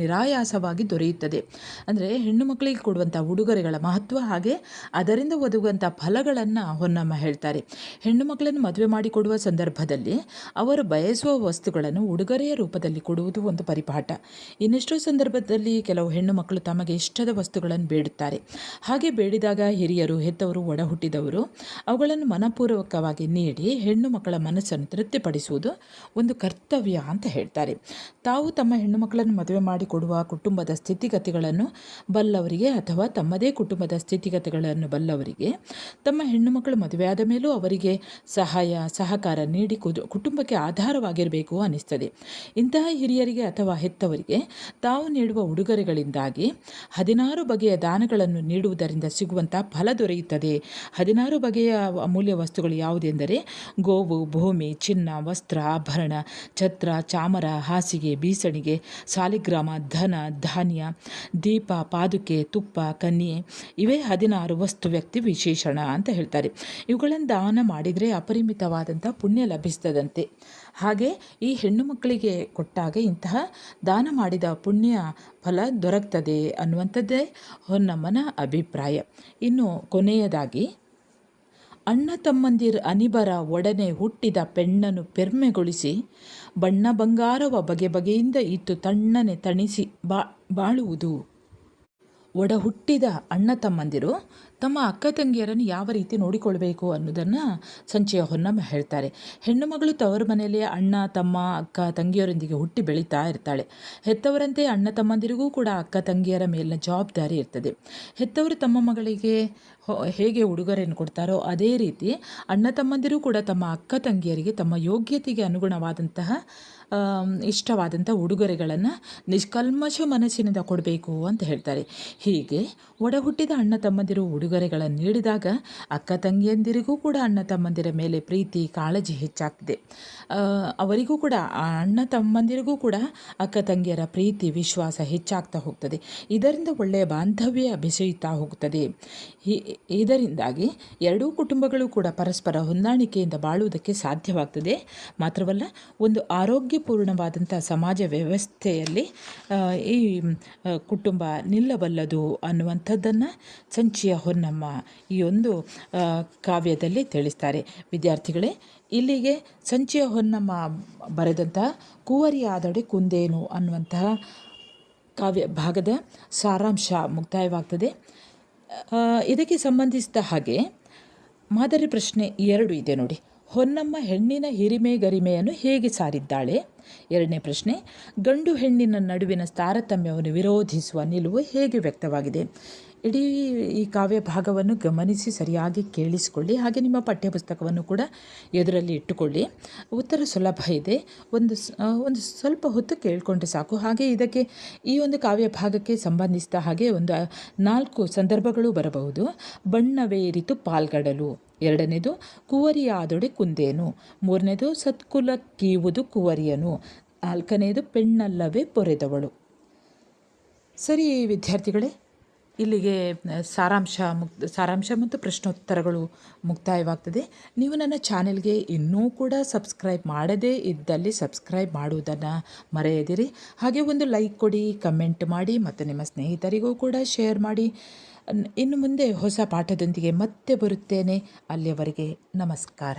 ನಿರಾಯಾಸವಾಗಿ ದೊರೆಯುತ್ತದೆ. ಅಂದರೆ ಹೆಣ್ಣು ಮಕ್ಕಳಿಗೆ ಕೊಡುವಂಥ ಉಡುಗೊರೆಗಳ ಮಹತ್ವ ಹಾಗೆ ಅದರಿಂದ ಒದಗುವಂಥ ಫಲಗಳನ್ನು ಹೊನ್ನಮ್ಮ ಹೇಳ್ತಾರೆ. ಹೆಣ್ಣು ಮಕ್ಕಳನ್ನು ಮದುವೆ ಮಾಡಿಕೊಡುವ ಸಂದರ್ಭದಲ್ಲಿ ಅವರು ಬಯಸುವ ವಸ್ತುಗಳನ್ನು ಉಡುಗೊರೆಯ ರೂಪದಲ್ಲಿ ಕೊಡುವುದು ಒಂದು ಪರಿಪಾಠ. ಇನ್ನೆಷ್ಟೋ ಸಂದರ್ಭದಲ್ಲಿ ಕೆಲವು ಹೆಣ್ಣು ಮಕ್ಕಳು ತಮಗೆ ಇಷ್ಟದ ವಸ್ತುಗಳನ್ನು ಬೇಡುತ್ತಾರೆ. ಬೇಡುತ್ತಾರೆ. ಹಾಗೆ ಬೇಡಿದಾಗ ಹಿರಿಯರು, ಹೆತ್ತವರು, ಒಡ ಹುಟ್ಟಿದವರು ಅವುಗಳನ್ನು ಮನಪೂರ್ವಕವಾಗಿ ನೀಡಿ ಹೆಣ್ಣು ಮಕ್ಕಳ ಮನಸ್ಸನ್ನು ತೃಪ್ತಿಪಡಿಸುವುದು ಒಂದು ಕರ್ತವ್ಯ ಅಂತ ಹೇಳ್ತಾರೆ. ತಾವು ತಮ್ಮ ಹೆಣ್ಣು ಮಕ್ಕಳನ್ನು ಮದುವೆ ಮಾಡಿಕೊಡುವ ಕುಟುಂಬದ ಸ್ಥಿತಿಗತಿಗಳನ್ನು ಬಲ್ಲವರಿಗೆ ಅಥವಾ ತಮ್ಮದೇ ಕುಟುಂಬದ ಸ್ಥಿತಿಗತಿಗಳನ್ನು ಬಲ್ಲವರಿಗೆ ತಮ್ಮ ಹೆಣ್ಣು ಮಕ್ಕಳು ಮದುವೆಯಾದ ಮೇಲೂ ಅವರಿಗೆ ಸಹಾಯ ಸಹಕಾರ ನೀಡಿ ಕುಟುಂಬಕ್ಕೆ ಆಧಾರವಾಗಿರಬೇಕು ಅನ್ನಿಸ್ತದೆ. ಇಂತಹ ಹಿರಿಯರಿಗೆ ಅಥವಾ ಹೆತ್ತವರಿಗೆ ತಾವು ನೀಡುವ ಉಡುಗೊರೆಗಳಿಂದಾಗಿ 16 ಬಗೆಯ ದಾನಗಳನ್ನು ನೀಡುವುದರಿಂದ ಸಿಗುವಂಥ ಫಲ ದೊರೆಯುತ್ತದೆ. 16 ಬಗೆಯ ಅಮೂಲ್ಯ ವಸ್ತುಗಳು ಯಾವುದೆಂದರೆ ಗೋವು, ಭೂಮಿ, ಚಿನ್ನ, ವಸ್ತ್ರ, ಆಭರಣ, ಛತ್ರ, ಚಾಮರ, ಹಾಸಿಗೆ, ಬೀಸಣಿಗೆ, ಸಾಲಿಗ್ರಾಮ, ಧನ, ಧಾನ್ಯ, ದೀಪ, ಪಾದುಕೆ, ತುಪ್ಪ, ಕನ್ಯೆ, ಇವೇ 16 ವಸ್ತು ವ್ಯಕ್ತಿ ವಿಶೇಷಣ ಅಂತ ಹೇಳ್ತಾರೆ. ಇವುಗಳನ್ನು ದಾನ ಮಾಡಿದರೆ ಅಪರಿಮಿತವಾದಂಥ ಪುಣ್ಯ ಲಭಿಸ್ತದಂತೆ. ಹಾಗೆ ಈ ಹೆಣ್ಣು ಮಕ್ಕಳಿಗೆ ಕೊಟ್ಟಾಗ ಇಂತಹ ದಾನ ಮಾಡಿದ ಪುಣ್ಯ ಫಲ ದೊರಕ್ತದೆ ಅನ್ನುವಂಥದ್ದೇ ಹೊನ್ನಮ್ಮನ ಅಭಿಪ್ರಾಯ. ಇನ್ನು ಕೊನೆಯದಾಗಿ, ಅಣ್ಣ ತಮ್ಮಂದಿರ ಅನಿಬರ ಒಡನೆ ಹುಟ್ಟಿದ ಪೆಣ್ಣನ್ನು ಪೆರ್ಮೆಗೊಳಿಸಿ ಬಣ್ಣ ಬಂಗಾರವ ಬಗೆ ಬಗೆಯಿಂದ ಇತ್ತು ತಣ್ಣನೆ ತಣಿಸಿ ಬಾಳುವುದು. ಒಡ ಹುಟ್ಟಿದ ಅಣ್ಣ ತಮ್ಮಂದಿರು ತಮ್ಮ ಅಕ್ಕ ತಂಗಿಯರನ್ನು ಯಾವ ರೀತಿ ನೋಡಿಕೊಳ್ಬೇಕು ಅನ್ನೋದನ್ನು ಸಂಚೆಯ ಹೊನ್ನಮ್ಮ ಹೇಳ್ತಾರೆ. ಹೆಣ್ಣು ಮಗಳು ತವರು ಮನೆಯಲ್ಲಿ ಅಣ್ಣ, ತಮ್ಮ, ಅಕ್ಕ ತಂಗಿಯರೊಂದಿಗೆ ಹುಟ್ಟಿ ಬೆಳೀತಾ ಇರ್ತಾಳೆ. ಹೆತ್ತವರಂತೆ ಅಣ್ಣ ತಮ್ಮಂದಿರಿಗೂ ಕೂಡ ಅಕ್ಕ ತಂಗಿಯರ ಮೇಲಿನ ಜವಾಬ್ದಾರಿ ಇರ್ತದೆ. ಹೆತ್ತವರು ತಮ್ಮ ಮಗಳಿಗೆ ಹೇಗೆ ಉಡುಗೊರೆಯನ್ನು ಕೊಡ್ತಾರೋ ಅದೇ ರೀತಿ ಅಣ್ಣ ತಮ್ಮಂದಿರು ಕೂಡ ತಮ್ಮ ಅಕ್ಕ ತಂಗಿಯರಿಗೆ ತಮ್ಮ ಯೋಗ್ಯತೆಗೆ ಅನುಗುಣವಾದಂತಹ ಇಷ್ಟವಾದಂಥ ಉಡುಗೊರೆಗಳನ್ನು ನಿಷ್ಕಲ್ಮಶ ಮನಸ್ಸಿನಿಂದ ಕೊಡಬೇಕು ಅಂತ ಹೇಳ್ತಾರೆ. ಹೀಗೆ ಒಡ ಹುಟ್ಟಿದ ಅಣ್ಣ ತಮ್ಮಂದಿರು ಉಡುಗೊರೆಗಳನ್ನು ನೀಡಿದಾಗ ಅಕ್ಕ ತಂಗಿಯಂದಿರಿಗೂ ಕೂಡ ಅಣ್ಣ ತಮ್ಮಂದಿರ ಮೇಲೆ ಪ್ರೀತಿ ಕಾಳಜಿ ಹೆಚ್ಚಾಗ್ತದೆ. ಅವರಿಗೂ ಕೂಡ ಅಣ್ಣ ತಮ್ಮಂದಿರಿಗೂ ಕೂಡ ಅಕ್ಕ ತಂಗಿಯರ ಪ್ರೀತಿ ವಿಶ್ವಾಸ ಹೆಚ್ಚಾಗ್ತಾ ಹೋಗ್ತದೆ. ಇದರಿಂದ ಒಳ್ಳೆಯ ಬಾಂಧವ್ಯ ಬೆಸೆಯುತ್ತಾ ಹೋಗ್ತದೆ. ಇದರಿಂದಾಗಿ ಎರಡೂ ಕುಟುಂಬಗಳು ಕೂಡ ಪರಸ್ಪರ ಹೊಂದಾಣಿಕೆಯಿಂದ ಬಾಳುವುದಕ್ಕೆ ಸಾಧ್ಯವಾಗ್ತದೆ. ಮಾತ್ರವಲ್ಲ, ಒಂದು ಆರೋಗ್ಯಪೂರ್ಣವಾದಂಥ ಸಮಾಜ ವ್ಯವಸ್ಥೆಯಲ್ಲಿ ಈ ಕುಟುಂಬ ನಿಲ್ಲಬಲ್ಲದು ಅನ್ನುವಂಥದ್ದನ್ನು ಸಂಚಿಯ ಹೊನ್ನಮ್ಮ ಈ ಒಂದು ಕಾವ್ಯದಲ್ಲಿ ತಿಳಿಸ್ತಾರೆ. ವಿದ್ಯಾರ್ಥಿಗಳೇ, ಇಲ್ಲಿಗೆ ಸಂಚಿಯ ಹೊನ್ನಮ್ಮ ಬರೆದಂತಹ ಕುವರಿಯಾದೊಡೆ ಕುಂದೇನು ಅನ್ನುವಂತಹ ಕಾವ್ಯ ಭಾಗದ ಸಾರಾಂಶ ಮುಕ್ತಾಯವಾಗ್ತದೆ. ಇದಕ್ಕೆ ಸಂಬಂಧಿಸಿದ ಹಾಗೆ ಮಾದರಿ ಪ್ರಶ್ನೆ 2 ಇದೆ ನೋಡಿ. ಹೊನ್ನಮ್ಮ ಹೆಣ್ಣಿನ ಹಿರಿಮೆ ಗರಿಮೆಯನ್ನು ಹೇಗೆ ಸಾರಿದ್ದಾಳೆ? 2ನೇ ಪ್ರಶ್ನೆ, ಗಂಡು ಹೆಣ್ಣಿನ ನಡುವಿನ ತಾರತಮ್ಯವನ್ನು ವಿರೋಧಿಸುವ ನಿಲುವು ಹೇಗೆ ವ್ಯಕ್ತವಾಗಿದೆ? ಇಡೀ ಈ ಕಾವ್ಯ ಭಾಗವನ್ನು ಗಮನಿಸಿ ಸರಿಯಾಗಿ ಕೇಳಿಸಿಕೊಳ್ಳಿ. ಹಾಗೆ ನಿಮ್ಮ ಪಠ್ಯಪುಸ್ತಕವನ್ನು ಕೂಡ ಎದುರಲ್ಲಿ ಇಟ್ಟುಕೊಳ್ಳಿ. ಉತ್ತರ ಸುಲಭ ಇದೆ. ಒಂದು ಸ್ವಲ್ಪ ಹೊತ್ತು ಕೇಳಿಕೊಂಡ್ರೆ ಸಾಕು. ಹಾಗೆ ಇದಕ್ಕೆ ಈ ಒಂದು ಕಾವ್ಯ ಭಾಗಕ್ಕೆ ಸಂಬಂಧಿಸಿದ ಹಾಗೆ ಒಂದು 4 ಸಂದರ್ಭಗಳು ಬರಬಹುದು. ಬಣ್ಣವೇರಿತು ಪಾಲ್ಗಡಲು, 2ನೇದು ಕುವರಿಯಾದೊಡೆ ಕುಂದೇನು, 3ನೇದು ಸತ್ಕುಲ ಕೀವುದು ಕುವರಿಯನು, 4ನೇದು ಪೆಣ್ಣಲ್ಲವೇ ಪೊರೆದವಳು. ಸರಿ ವಿದ್ಯಾರ್ಥಿಗಳೇ, ಇಲ್ಲಿಗೆ ಸಾರಾಂಶ ಮತ್ತು ಪ್ರಶ್ನೋತ್ತರಗಳು ಮುಕ್ತಾಯವಾಗ್ತದೆ. ನೀವು ನನ್ನ ಚಾನೆಲ್ಗೆ ಇನ್ನೂ ಕೂಡ ಸಬ್ಸ್ಕ್ರೈಬ್ ಮಾಡದೇ ಇದ್ದಲ್ಲಿ ಸಬ್ಸ್ಕ್ರೈಬ್ ಮಾಡುವುದನ್ನು ಮರೆಯದಿರಿ. ಹಾಗೆ ಒಂದು ಲೈಕ್ ಕೊಡಿ, ಕಮೆಂಟ್ ಮಾಡಿ ಮತ್ತು ನಿಮ್ಮ ಸ್ನೇಹಿತರಿಗೂ ಕೂಡ ಶೇರ್ ಮಾಡಿ. ಇನ್ನು ಮುಂದೆ ಹೊಸ ಪಾಠದೊಂದಿಗೆ ಮತ್ತೆ ಬರುತ್ತೇನೆ. ಅಲ್ಲಿಯವರೆಗೆ ನಮಸ್ಕಾರ.